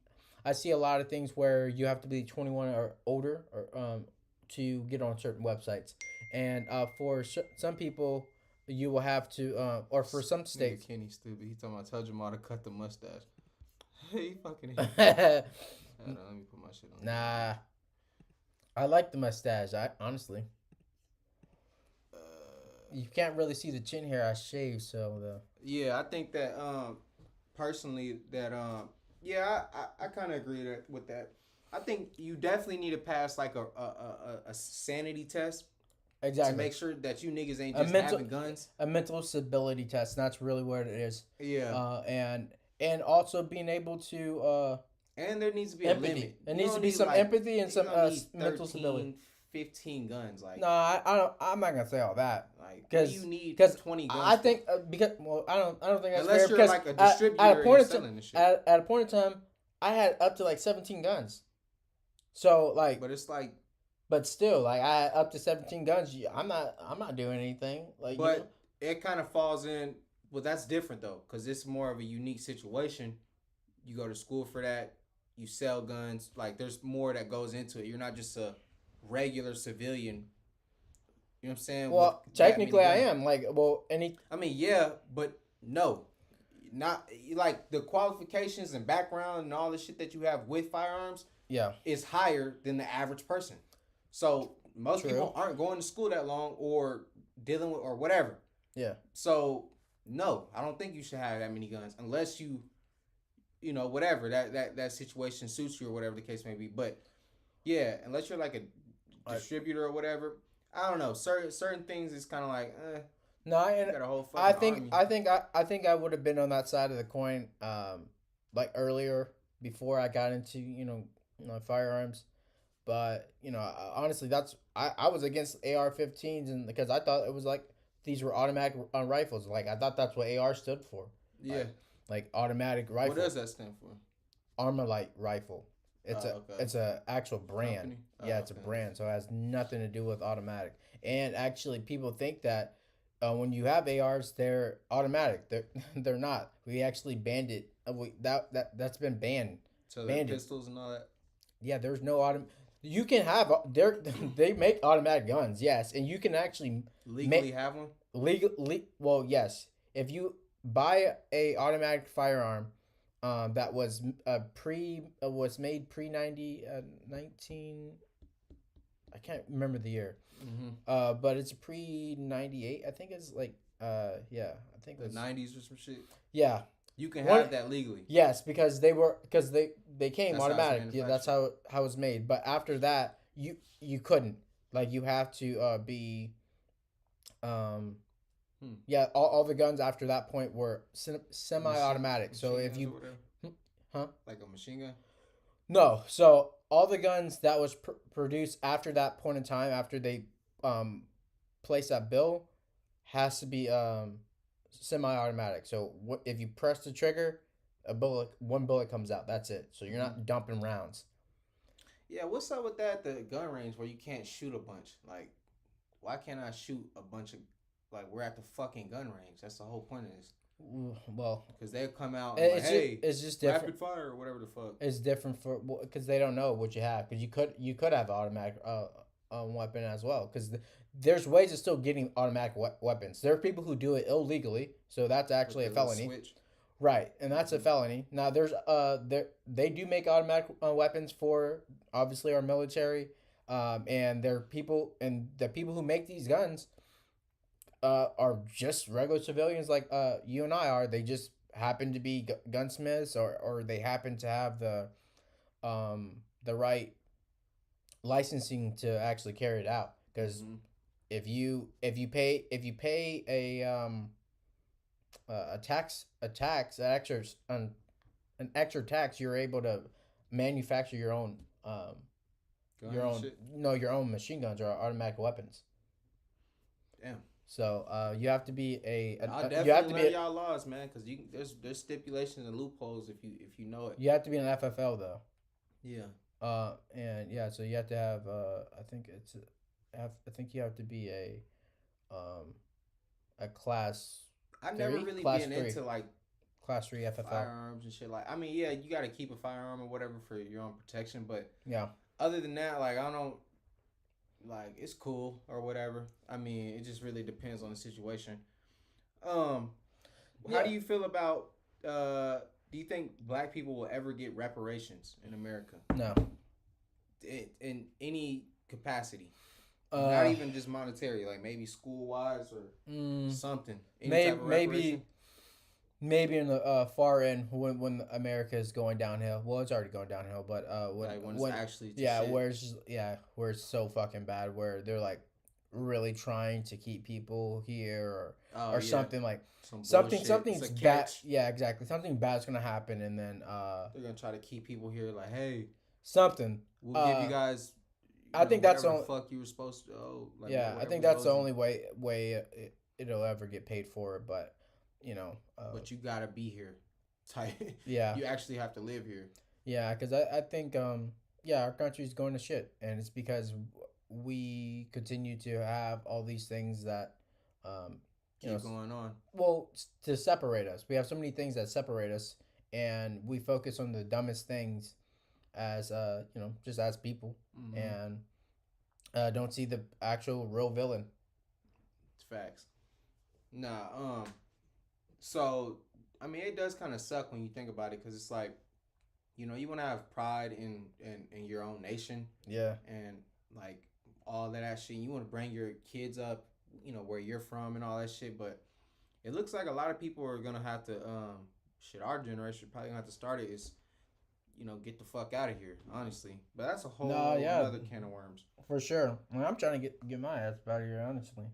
I see a lot of things where you have to be 21 or older or to get on certain websites, and for some people you will have to or for some states. Kenny stupid. He talking about tell Jamal to cut the mustache. He fucking. Hold on, let me put my shit on. Nah, I like the mustache. I honestly, you can't really see the chin hair I shaved, so yeah, I think that personally that yeah, I kind of agree with that. I think you definitely need to pass like a sanity test. Exactly. To make sure that you niggas ain't just having guns. A mental stability test. And that's really what it is. Yeah. And also being able to and there needs to be empathy. a limit. There needs to be some empathy and some mental 13, stability. 15 guns, like. No, I don't. I'm not gonna say all that. Like, because you need 20 guns. I think because I don't think that's unless fair, you're because like a distributor and selling this shit. At a point in time, I had up to like 17 guns. So like, but it's like, but still, like I had up to 17 guns. I'm not doing anything. Like, but it kind of falls in. Well, that's different though, because it's more of a unique situation. You go to school for that. You sell guns. Like, there's more that goes into it. You're not just a regular civilian. You know what I'm saying? With Well, that many technically, I guns. am. Like, well, any. I mean, yeah, but no, not like the qualifications and background and all the shit that you have with firearms Yeah. is higher than the average person. So most True. people aren't going to school that long or dealing with or whatever. Yeah. So no, I don't think you should have that many guns unless you know whatever that situation suits you or whatever the case may be. But yeah, unless you're like a distributor or whatever, I don't know. Certain things is kind of like No, you and got a whole I fucking think army. I think I would have been on that side of the coin, like earlier before I got into firearms. But honestly, I was against AR-15s, and because I thought it was like these were automatic rifles. Like I thought that's what AR stood for. Yeah. Like automatic rifle. What does that stand for? Armalite rifle. It's a actual brand. Company? Yeah, it's a brand, so it has nothing to do with automatic. And actually, people think that when you have ARs, they're automatic. They're not. We actually banned it. That's been banned. So Banned pistols and all that. Yeah, there's no You can have they make automatic guns, yes, and you can actually legally have one. Well, yes, if you buy a automatic firearm, that was was made pre 19. I can't remember the year. Mm-hmm. But it's pre 98. I think it's like yeah, I think the 90s or some shit. Yeah. You can have that legally. Yes, because they came automatic. Yeah, that's how it was made. But after that, you couldn't. Like you have to be yeah, all the guns after that point were semi-automatic. So if you like a machine gun? No. So all the guns that was produced after that point in time, after they placed that bill, has to be semi-automatic. So if you press the trigger, one bullet comes out. That's it. So you're not dumping rounds. Yeah, what's up with that? The gun range where you can't shoot a bunch. Like, why can't I shoot a bunch of? Like, we're at the fucking gun range. That's the whole point of this. Well, because they'll come out and hey, it's just different. Rapid fire or whatever the fuck. It's different because they don't know what you have. Because you could have an automatic weapon as well. Because there's ways of still getting automatic weapons. There are people who do it illegally, so that's actually a felony. Switch. Right, and that's a felony. Now there's they do make automatic weapons for obviously our military, and there are people and the people who make these guns are just regular civilians like you and I are. They just happen to be gunsmiths or they happen to have the right licensing to actually carry it out. Because if you pay a tax an extra tax, you're able to manufacture your own your own machine guns or automatic weapons. Damn. So you have to be you have to be y'all laws, man, because there's stipulations and loopholes if you know it. You have to be an FFL though. Yeah. And yeah, so you have to have I think you have to be a class. I've never really been into like class 3 FFL firearms and shit. Like, I mean, yeah, you got to keep a firearm or whatever for your own protection, but yeah. Other than that, like I don't. Like, it's cool or whatever. I mean, it just really depends on the situation. How do you feel about do you think black people will ever get reparations in America? No. In any capacity. Not even just monetary, like maybe school wise or something. Maybe in the far end when America is going downhill. Well, it's already going downhill, but when it's actually where it's so fucking bad, where they're like really trying to keep people here or something like something's bad. Yeah, exactly. Something bad's gonna happen, and then they're gonna try to keep people here. Like, hey, we'll give you guys. I think that's the only fuck you were supposed to. Like, yeah, I think that's the only way it'll ever get paid for. But but you gotta be here. Yeah, you actually have to live here. Yeah, because I think our country's going to shit, and it's because we continue to have all these things that keep going on. Well, to separate us, we have so many things that separate us, and we focus on the dumbest things as just as people, and don't see the actual real villain. Facts. Nah. So I mean, it does kind of suck when you think about it, because it's like, you want to have pride in your own nation. Yeah. And like all that shit. You want to bring your kids up, where you're from and all that shit. But it looks like a lot of people are gonna have to shit. Our generation probably gonna have to start it is, get the fuck out of here. Honestly, but that's a whole another can of worms. For sure. I'm trying to get my ass out of here. Honestly.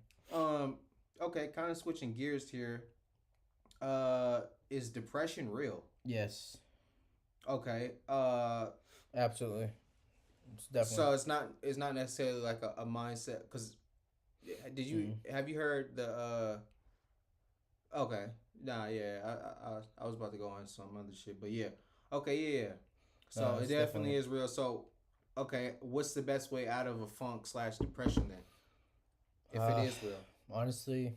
Okay. Kind of switching gears here. Is depression real? Yes. Okay. Absolutely. It's definitely. So it's not necessarily like a mindset, because have you heard the okay, nah, yeah, I was about to go on some other shit, but yeah, okay, yeah. So no, it definitely is real. So okay, what's the best way out of a funk / depression then, if it is real? Honestly,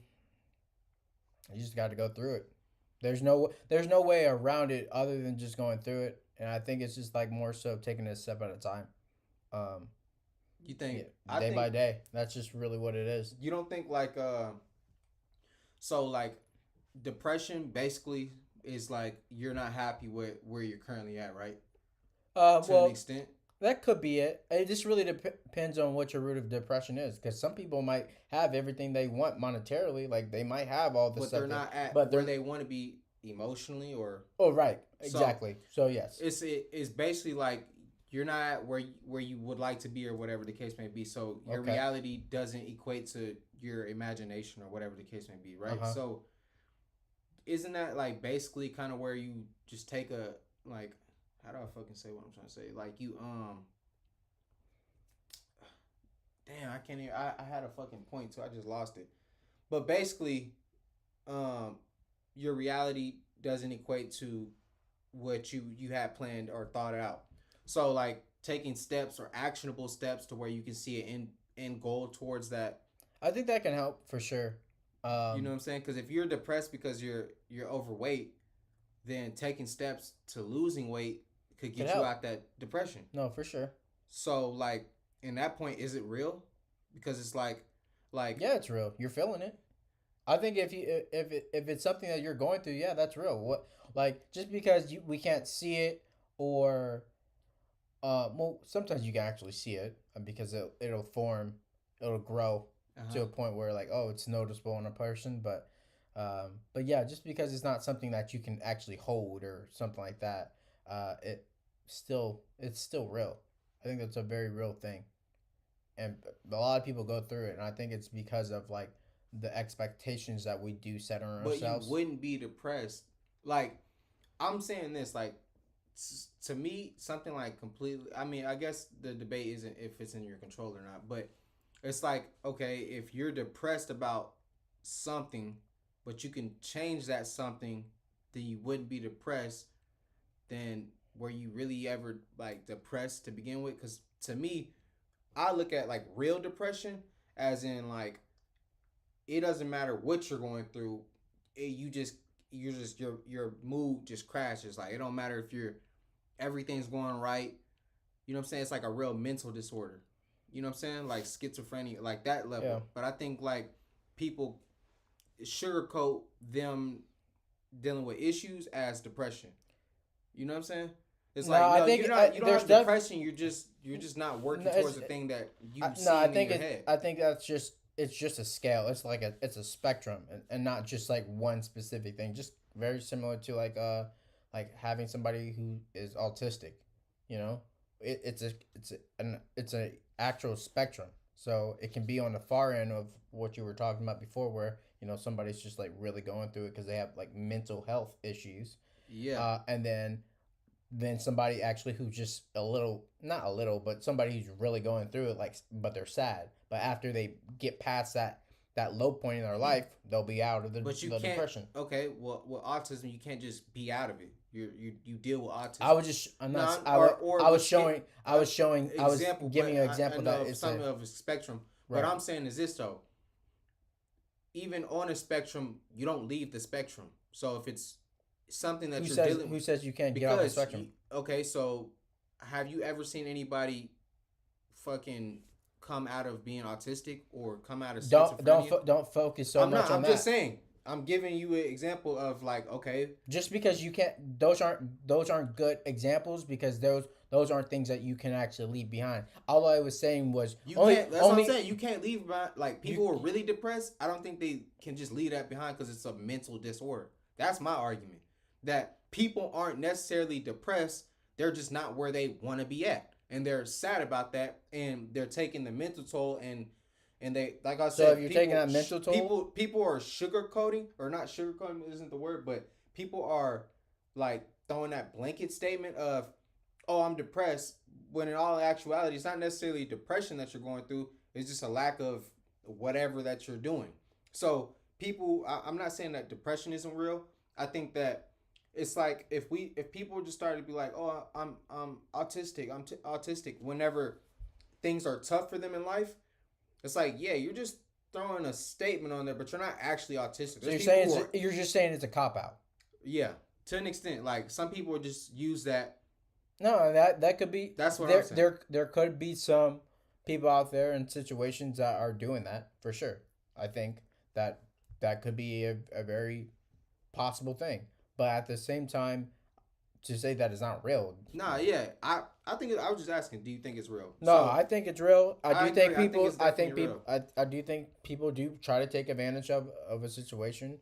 you just got to go through it. There's no way around it other than just going through it, and I think it's just like more so taking it a step at a time. You think day by day? That's just really what it is. You don't think like so like depression basically is like you're not happy with where you're currently at, right? To an extent. That could be it. It just really depends on what your root of depression is, because some people might have everything they want monetarily, like they might have all the stuff, but they're not at where they want to be emotionally, or. Oh right, exactly. So yes, it's basically like you're not where you would like to be, or whatever the case may be. So your reality doesn't equate to your imagination, or whatever the case may be, right? So isn't that like basically kind of where you just take a like. How do I fucking say what I'm trying to say? Like you, damn, I can't even. I had a fucking point too. I just lost it. But basically, your reality doesn't equate to what you had planned or thought out. So like taking steps or actionable steps to where you can see an end goal towards that. I think that can help for sure. You know what I'm saying? Because if you're depressed because you're overweight, then taking steps to losing weight could get you out that depression. No, for sure. So like in that point, is it real? Because it's like yeah, it's real. You're feeling it. I think if it's something that you're going through, yeah, that's real. What like just because we can't see it, or well, sometimes you can actually see it because it'll grow to a point where like, oh, it's noticeable in a person, but yeah, just because it's not something that you can actually hold or something like that, it's still real. I think that's a very real thing, and a lot of people go through it, and I think it's because of like the expectations that we do set on ourselves. But you wouldn't be depressed. Like I'm saying this, like to me, something like completely. I mean, I guess the debate isn't if it's in your control or not, but it's like, okay, if you're depressed about something, but you can change that something, then you wouldn't be depressed. Then were you really ever like depressed to begin with? Because to me, I look at like real depression as in like it doesn't matter what you're going through, your mood just crashes. Like it don't matter if everything's going right. You know what I'm saying? It's like a real mental disorder. You know what I'm saying? Like schizophrenia, like that level. Yeah. But I think like people sugarcoat them dealing with issues as depression. You know what I'm saying? It's like no, you don't have depression. You're just not working towards the thing that you see in your head. I think it's just a scale. It's like it's a spectrum, and not just like one specific thing. Just very similar to like having somebody who is autistic. You know, it's a actual spectrum. So it can be on the far end of what you were talking about before, where somebody's just like really going through it because they have like mental health issues. Yeah. And then somebody actually who's just not a little, but somebody who's really going through it, like, but they're sad. But after they get past that low point in their life, they'll be out of the depression. Okay, well, with autism, you can't just be out of it. You deal with autism. I was giving an example that it's something of a spectrum. Right. What I'm saying is this though. Even on a spectrum, you don't leave the spectrum. So if it's something that who says you can't get off the spectrum? Okay, so have you ever seen anybody fucking come out of being autistic or come out of schizophrenia. Don't focus so much on that. I'm just saying. I'm giving you an example of like, okay, just because you can't, those aren't good examples, because those aren't things that you can actually leave behind. All I was saying was can't. That's what I'm saying. You can't leave behind. Like people who are really depressed, I don't think they can just leave that behind because it's a mental disorder. That's my argument. That people aren't necessarily depressed. They're just not where they want to be at, and they're sad about that, and they're taking the mental toll. And they, like I said, so if you're taking that mental toll, people are sugarcoating, or not sugarcoating isn't the word, but people are like throwing that blanket statement of, oh, I'm depressed, when in all actuality, it's not necessarily depression that you're going through. It's just a lack of whatever that you're doing. So people, I'm not saying that depression isn't real. I think that it's like if people just started to be like, oh, I'm autistic, autistic, whenever things are tough for them in life, it's like, yeah, you're just throwing a statement on there, but you're not actually autistic. So you're just saying it's a cop out. Yeah, to an extent. Like some people just use that. No, that could be. That's what I'm saying. There could be some people out there in situations that are doing that for sure. I think that could be a very possible thing, but at the same time, to say that it's not real. Nah, yeah, I think I was just asking. Do you think it's real? No, so, I think it's real. I do think people. I do think people do try to take advantage of a situation.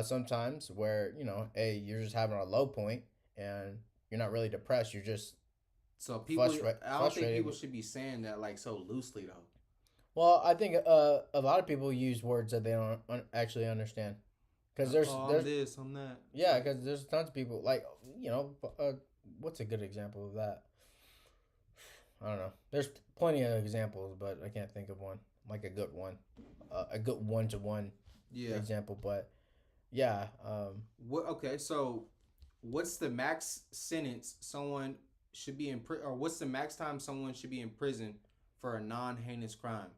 Sometimes where hey, you're just having a low point and you're not really depressed. You're just people. I don't think people should be saying that like so loosely though. Well, I think a lot of people use words that they don't actually understand. Because there's I'm this, I'm that. Yeah, because there's tons of people like what's a good example of that? I don't know. There's plenty of examples, but I can't think of one like a good one, a good one-to-one example. But yeah. Okay, so what's the max sentence someone should be in prison, or what's the max time someone should be in prison for a non-heinous crime?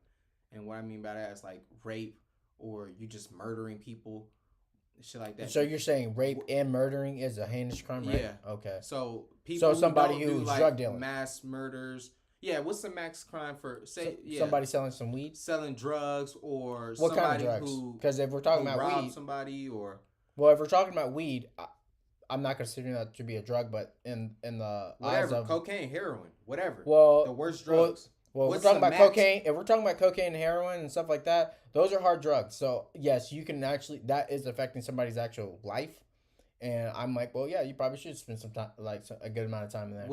And what I mean by that is like rape, or you just murdering people. Shit like that. So you're saying rape and murdering is a heinous crime, right? Yeah. Okay. So people. So somebody who's like drug dealing, mass murders. Yeah. What's the max crime for? Somebody selling some weed, selling drugs, or what somebody kind of drugs? Because if we're talking about weed, somebody or. Well, if we're talking about weed, I'm not considering that to be a drug, but in the eyes of cocaine, heroin, whatever. Well, the worst drugs. Well, we're talking about cocaine. If we're talking about cocaine and heroin and stuff like that, those are hard drugs. So yes, you can actually, that is affecting somebody's actual life. And I'm like, well, yeah, you probably should spend some time, like a good amount of time in there.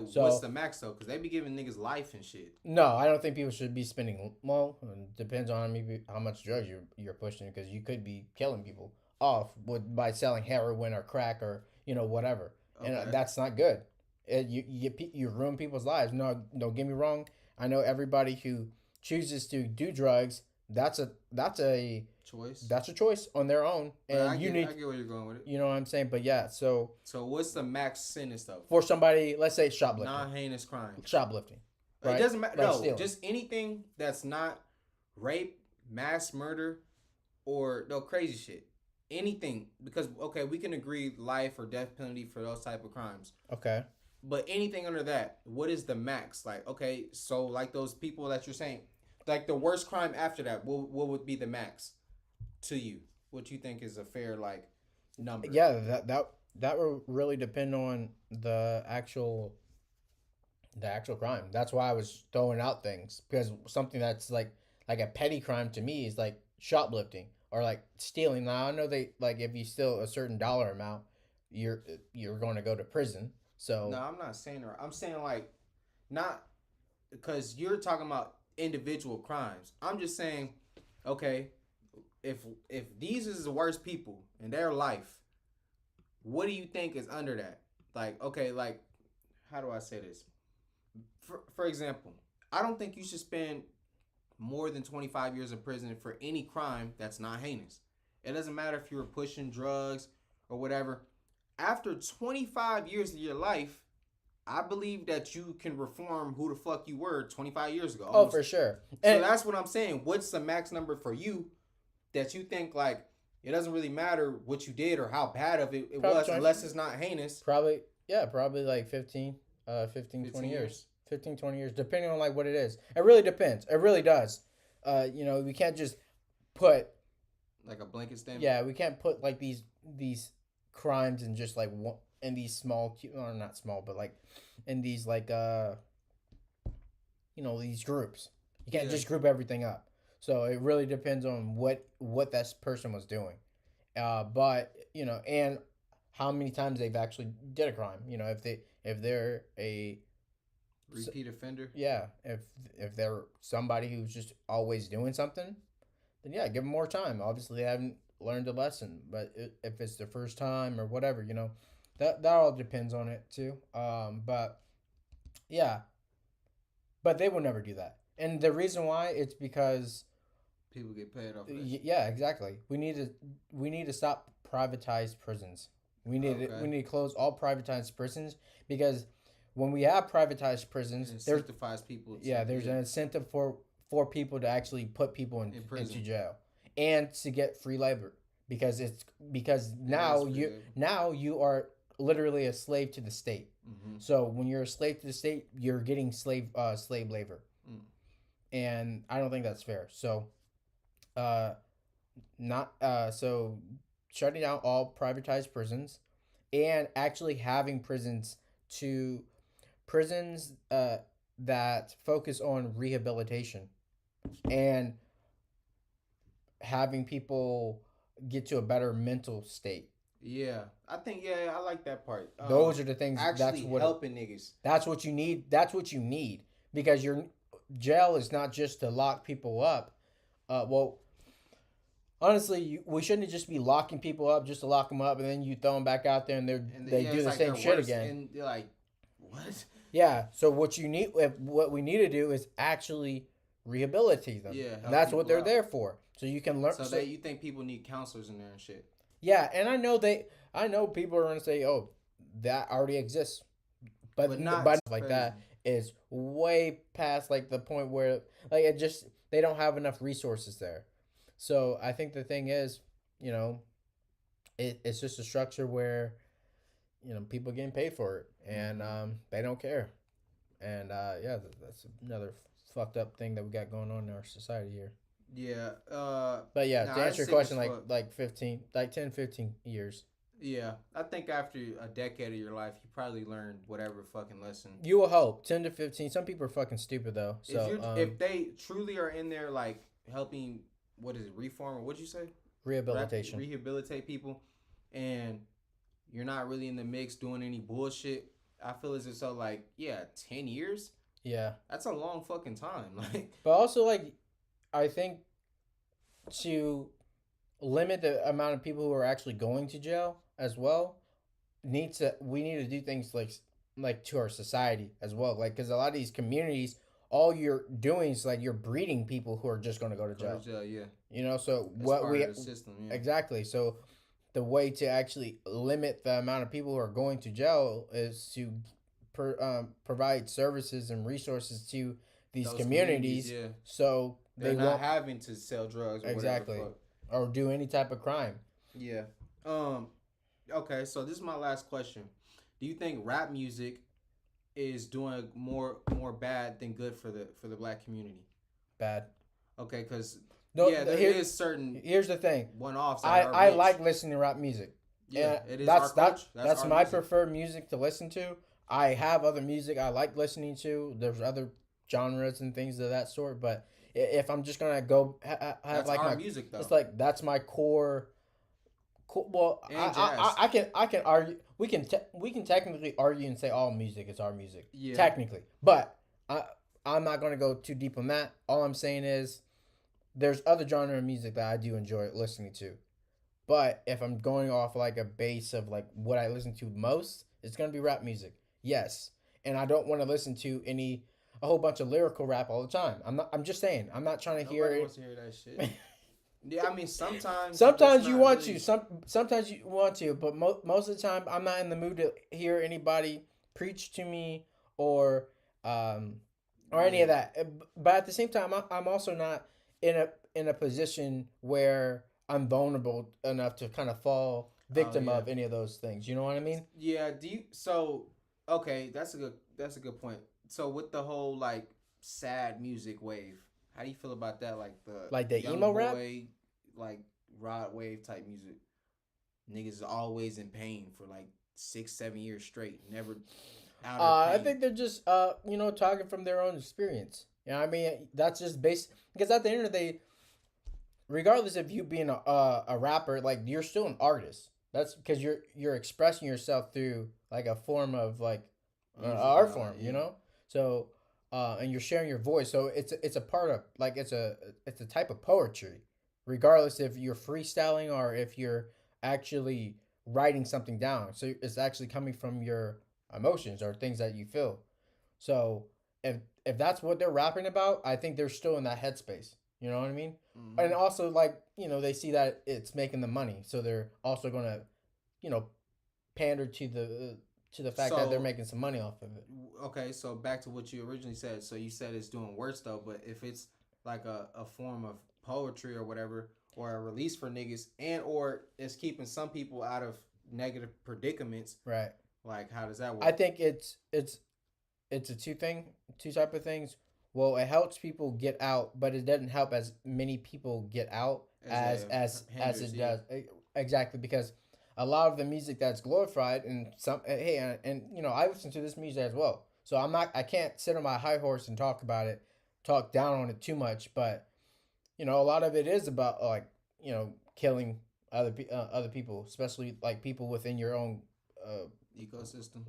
So what's the max though? Because they be giving niggas life and shit. No, I don't think people should be spending. Well, it depends on how much drugs you're pushing, because you could be killing people off by selling heroin or crack or whatever, and that's not good. You ruin people's lives. No, don't get me wrong. I know everybody who chooses to do drugs, that's a choice. That's a choice on their own, and I get where you're going with it. You know what I'm saying? But yeah, so what's the max sentence though for somebody? Let's say shoplifting, non-heinous crime, shoplifting. Right? It doesn't matter. No, stealing. Just anything that's not rape, mass murder, or crazy shit. Anything, because we can agree life or death penalty for those type of crimes. Okay. But anything under that, what is the max? Like, okay, so like those people that you're saying, like the worst crime after that, what would be the max to you? What you think is a fair number? Yeah, that will really depend on the actual crime. That's why I was throwing out things, because something that's like a petty crime to me is like shoplifting or like stealing. Now I know if you steal a certain dollar amount, you're going to go to prison. So no, I'm not saying that. I'm saying not because you're talking about individual crimes. I'm just saying, okay, if these is the worst people in their life, what do you think is under that? How do I say this? For example, I don't think you should spend more than 25 years in prison for any crime that's not heinous. It doesn't matter if you were pushing drugs or whatever. After 25 years of your life, I believe that you can reform who the fuck you were 25 years ago. Oh, for sure. So that's what I'm saying. What's the max number for you that you think it doesn't really matter what you did or how bad of it was, unless it's not heinous? Probably like 15, 20 years. 15, 20 years, depending on like what it is. It really depends. It really does. We can't just put like a blanket statement. Yeah, we can't put like these crimes in just like one in these small, or not small, but like in these like these groups. You can't just group everything up. So it really depends on what that person was doing, but and how many times they've actually did a crime. If they're a repeat offender. Yeah, if they're somebody who's just always doing something, then yeah, give them more time. Obviously, they haven't learned a lesson, but if it's the first time or whatever, that all depends on it too. But yeah, but they will never do that, and the reason why it's because people get paid off. Yeah, exactly. We need to stop privatized prisons. We need to close all privatized prisons because when we have privatized prisons, there's people. There's an incentive for people to actually put people into jail and to get free labor because now you are literally a slave to the state. Mm-hmm. So when you're a slave to the state, you're getting slave labor, and I don't think that's fair. So, so shutting down all privatized prisons and actually having prisons that focus on rehabilitation and having people get to a better mental state. Yeah, I think I like that part. Those are the things. Actually, helping niggas. That's what you need. That's what you need because your jail is not just to lock people up. Honestly, we shouldn't just be locking people up just to lock them up, and then you throw them back out there, and they do the same shit again. And they're like, what? Yeah. So what we need to do is actually rehabilitate them. Yeah, and that's what they're there for. So you can learn. So you think people need counselors in there and shit? Yeah, and I know people are gonna say, "Oh, that already exists," but like that is way past like the point where like they don't have enough resources there. So I think the thing is, it's just a structure where, people getting paid for it and they don't care, and that's another fucked up thing that we got going on in our society here. Yeah. But yeah, to answer your question, like 10, 15 years. Yeah, I think after a decade of your life, you probably learned whatever fucking lesson. You will hope 10 to 15. Some people are fucking stupid though. So if they truly are in there, like helping, what is it, reform or what'd you say? Rehabilitation. Rehabilitate people, and you're not really in the mix doing any bullshit. I feel as if 10 years. Yeah, that's a long fucking time. Like, but also I think to limit the amount of people who are actually going to jail as well, we need to do things like to our society as well. Like, because a lot of these communities, all you're doing is like you're breeding people who are just going to go to jail. Yeah. So that's what part of the system, yeah. Exactly. So the way to actually limit the amount of people who are going to jail is to provide services and resources to those communities yeah. So they're not having to sell drugs or exactly whatever, or do any type of crime. Yeah. Okay, so this is my last question. Do you think rap music is doing more bad than good for the black community? Bad. Okay, because there is certain. Here's the thing. One-offs. I like listening to rap music. Yeah, it is. That's my preferred music to listen to. I have other music I like listening to. There's other genres and things of that sort, but if I'm just gonna go have that's like my music though, it's like that's my core. Well, I can argue. We can technically argue and say all music is our music, technically, but I'm not gonna go too deep on that. All I'm saying is there's other genre of music that I do enjoy listening to, but if I'm going off like a base of like what I listen to most, it's gonna be rap music. Yes, and I don't want to listen to a whole bunch of lyrical rap all the time. I'm just saying. I'm not trying to hear it. Wants to hear that shit. Yeah, I mean sometimes. Sometimes you want to. Sometimes you want to, but most of the time I'm not in the mood to hear anybody preach to me or any of that. But at the same time, I'm also not in a position where I'm vulnerable enough to kind of fall victim of any of those things. You know what I mean? Yeah. Okay, that's a good point. So with the whole like sad music wave, how do you feel about that? Like the Like the young emo rap. boy, like rod wave type music. Niggas is always in pain for like 6, 7 years straight, never out of I pain. think they're just talking from their own experience. I mean, that's just based because at the end of the day, regardless of you being a rapper, like you're still an artist. That's because you're expressing yourself through like a form of like Music and art all that, form, yeah. So and you're sharing your voice, so it's a part of like it's a type of poetry, regardless if you're freestyling or if you're actually writing something down. So it's actually coming from your emotions or things that you feel. So if that's what they're rapping about, I think they're still in that headspace. You know what I mean? And Mm-hmm. also like they see that it's making them money, so they're also gonna you know pander to the fact that they're So making some money off of it. okay, so back to what you originally said. So you said it's doing worse though, but if it's like a form of poetry or whatever, or a release for niggas, and or it's keeping some people out of negative predicaments, Right. like how does that I work? think it's a two type of things. Well, it helps people get out, but it doesn't help as many people get out As a as hinders, it yeah. does. Exactly, because a lot of the music that's glorified and some hey and I listen to this music as well. So I can't sit on my high horse and talk down on it too much, but a lot of it is about like killing other people, especially like people within your own uh, Ecosystem.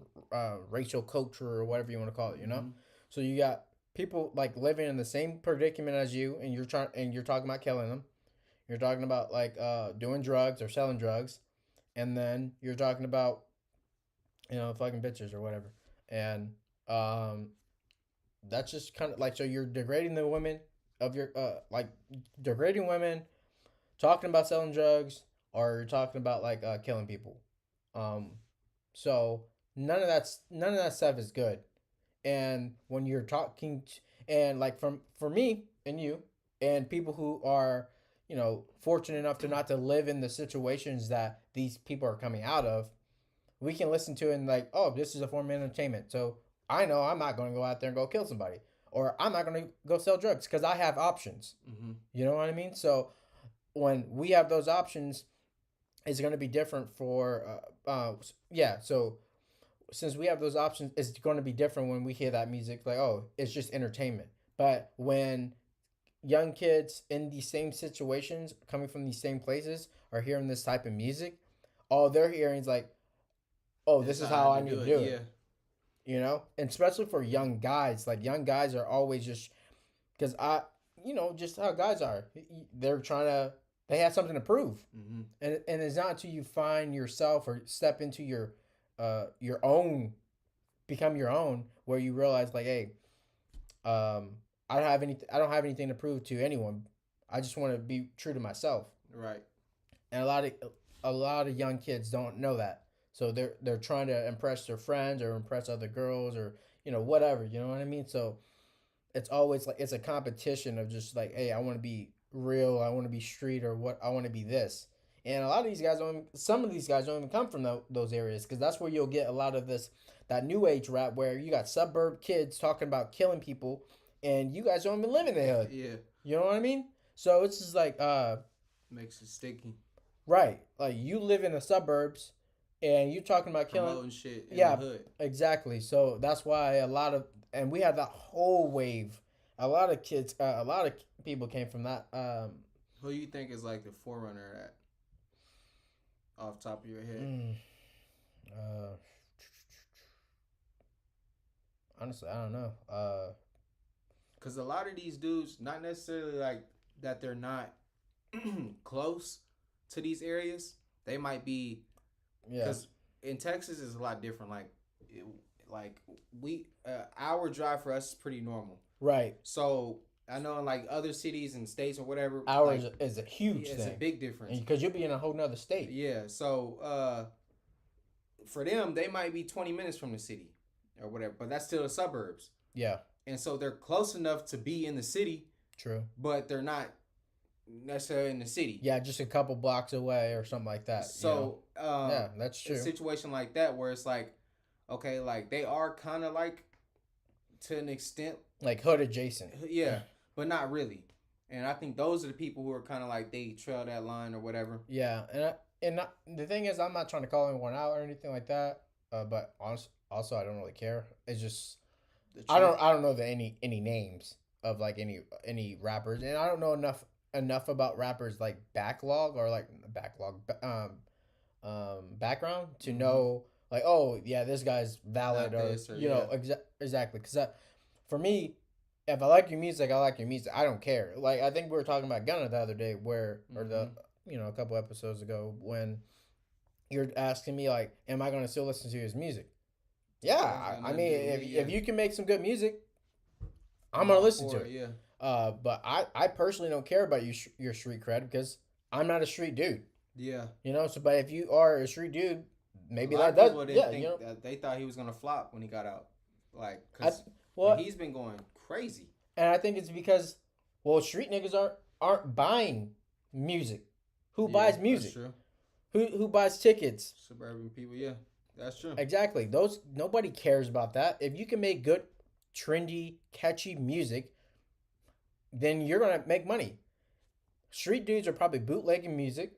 racial culture or whatever you want to call it. Mm-hmm. So you got people like living in the same predicament as you, and you're talking about killing them. You're talking about like doing drugs or selling drugs, and then you're talking about fucking bitches or whatever, and um, that's just kind of like so you're degrading the women of your like degrading women, talking about selling drugs, or you're talking about like killing people. Um, so none of that stuff is good. And when you're talking and like from for me and you and people who are fortunate enough to not to live in the situations that these people are coming out of, we can listen to it and like, oh, this is a form of entertainment. So I know I'm not going to go out there and go kill somebody, or I'm not going to go sell drugs because I have options. Mm-hmm. You know what I mean? So when we have those options, it's going to be different for yeah. So since we have those options, it's going to be different when we hear that music. Like, oh, it's just entertainment. But when young kids in these same situations, coming from these same places, are hearing this type of music, all they're hearing is like, oh, This this is is how I how had I to need do to it. do Yeah. it. And especially for young guys, like young guys are always just because just how guys are. They're trying to, they have something to prove, Mm-hmm. and it's not until you find yourself or step into your own, become your own, where you realize like, hey, um, I don't have anything to prove to anyone. I just want to be true to myself. Right. And a lot of young kids don't know that, so they're trying to impress their friends or impress other girls or whatever. You know what I mean? So it's always like it's a competition of just like, hey, I want to be real, I want to be street, or what I want to be this. And a lot of these guys don't. Some of these guys don't even come from those areas because that's where you'll get a lot of this that new age rap where you got suburb kids talking about killing people, and you guys don't even live in the hood. Yeah. You know what I mean? So it's just like Makes it sticky. right, like you live in the suburbs, and you talking about killing. Promoting shit in the Yeah, hood. exactly. So that's why and we had that whole wave. A lot of people came from that. Who you think is like the forerunner of that, off top of your head? Mm, uh, honestly, I don't know. Because a lot of these dudes, not necessarily like that they're not close to these areas. They might be, Yeah, because in Texas is a lot different. Like, like we our drive for us is pretty normal. right. So I know in like other cities and states or whatever, Ours like is a huge it's a thing, big difference. because you'll be in a whole nother state. Yeah. So for them, they might be 20 minutes from the city or whatever, but that's still the suburbs. Yeah, And so they're close enough to be in the city, true. but they're not necessarily in the city. Yeah, just a couple blocks away or something like that. So Yeah, that's a true. situation like that where it's like, okay, like they are kind of like to an extent. Like hood adjacent. Yeah, but not really. And I think those are the people who are kind of like they trail that line or whatever. Yeah, the thing is, I'm not trying to call anyone out or anything like that. But also, I don't really care. It's just I don't know any names of like any rappers, and I don't know enough about rappers like backlog or like background to know like, oh yeah, this guy's valid Not or this or you know exactly because for me, if I like your music, I like your music. I don't care. Like I think we were talking about Gunna the other day, where or the a couple episodes ago when you're asking me like, am I gonna still listen to his music? Yeah, I mean, if you can make some good music, I'm gonna listen to it. Yeah. But I personally don't care about your street cred because I'm not a street dude. Yeah. You know, so but if you are a street dude, maybe that does. Yeah, think that they thought he was gonna flop when he got out. Like, cause he's been going crazy. And I think it's because, well, street niggas aren't buying music. Who buys music? That's true. Who buys tickets? Suburban people. Yeah, that's true. Exactly. Nobody cares about that. If you can make good, trendy, catchy music, then you're gonna make money. Street dudes are probably bootlegging music,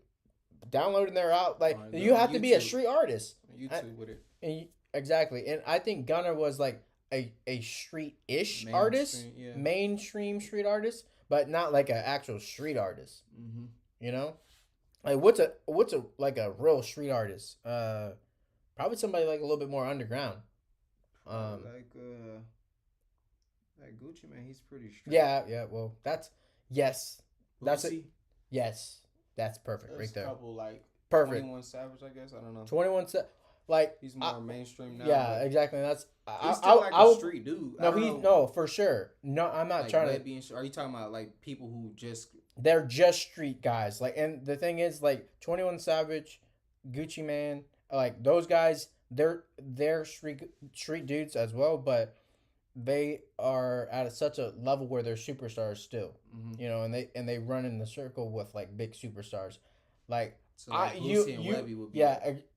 downloading their out. Like you have to be a street artist. YouTube with it. Exactly, and I think Gunna was like a street-ish artist, mainstream street artist, but not like an actual street artist. Mm-hmm. You know, like what's a like a real street artist? Probably somebody like a little bit more underground. Like Gucci man, he's pretty straight. Yeah. Well, that's yes. Boosie? That's it. Yes, that's perfect There's right there. A couple like perfect. 21 Savage, I guess. I don't know. 21 like he's more mainstream now. Yeah, exactly. That's he's still like a street dude. No, for sure. No, I'm not like trying to. Are you talking about like people who just? They're just street guys. Like, and the thing is, like 21 Savage, Gucci Man, like those guys, they're street dudes as well, but they are at such a level where they're superstars still. Mm-hmm. You know, and they run in the circle with like big superstars, like. So like Boosie and Webby would be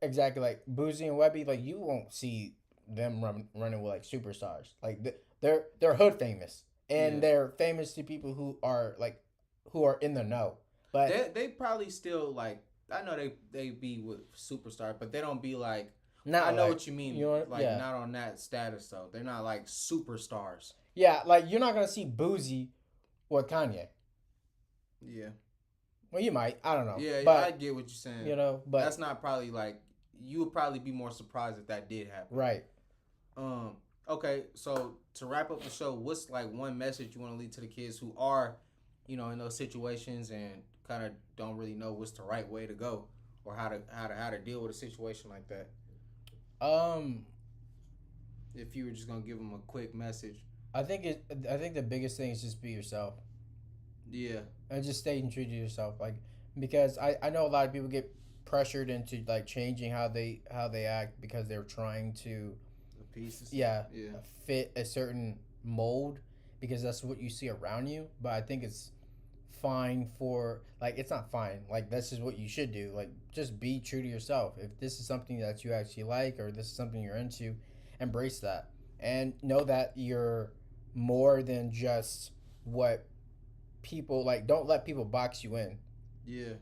exactly. Like Boosie and Webby, like you won't see them running with like superstars. Like they're hood famous, and they're famous to people who are in the know. But they probably still like. I know they be with superstars, but they don't be like. I know what you mean. Not on that status though. They're not like superstars. Yeah, like you're not gonna see Boosie with Kanye. Yeah. Well, you might. I don't know. Yeah, but, I get what you're saying. You know, but that's not probably like you would probably be more surprised if that did happen. Right. Okay, so to wrap up the show, what's like one message you want to leave to the kids who are, in those situations and kind of don't really know what's the right way to go or how to deal with a situation like that? If you were just gonna give them a quick message, I think the biggest thing is just be yourself. Yeah. And just stay true to yourself, like because I know a lot of people get pressured into like changing how they act because they're trying to fit a certain mold because that's what you see around you. But I think it's fine for like it's not fine. Like this is what you should do. Like just be true to yourself. If this is something that you actually like or this is something you're into, embrace that and know that you're more than just what people like. Don't let people box you in. Yeah.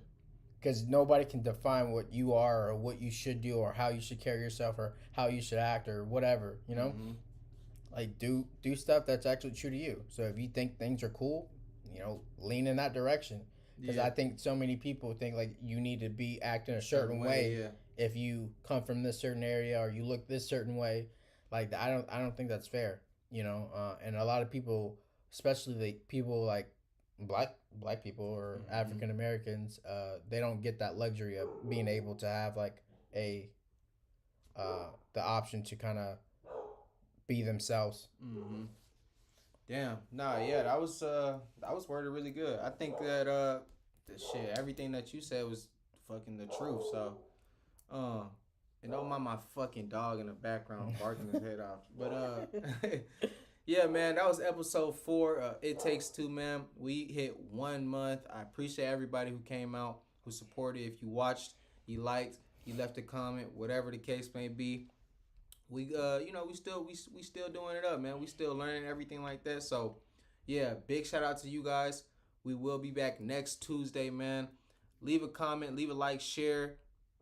Because nobody can define what you are or what you should do or how you should carry yourself or how you should act or whatever, Mm-hmm. Like do stuff that's actually true to you. So if you think things are cool, lean in that direction. Because I think so many people think like you need to be acting a certain way if you come from this certain area or you look this certain way. Like I don't think that's fair. And a lot of people, especially the people like black people or mm-hmm. African Americans, they don't get that luxury of being able to have like the option to kind of be themselves. Mm-hmm. Damn. Nah, yeah, that was worded really good. I think that everything that you said was fucking the truth. So, and don't mind my fucking dog in the background barking his head off. But yeah, man, that was episode 4. It Takes Two, man. We hit 1 month. I appreciate everybody who came out, who supported. If you watched, you liked, you left a comment, whatever the case may be. we we still doing it up, man. We still learning everything like that. So yeah, big shout out to you guys. We will be back next Tuesday, man. Leave a comment, leave a like, share.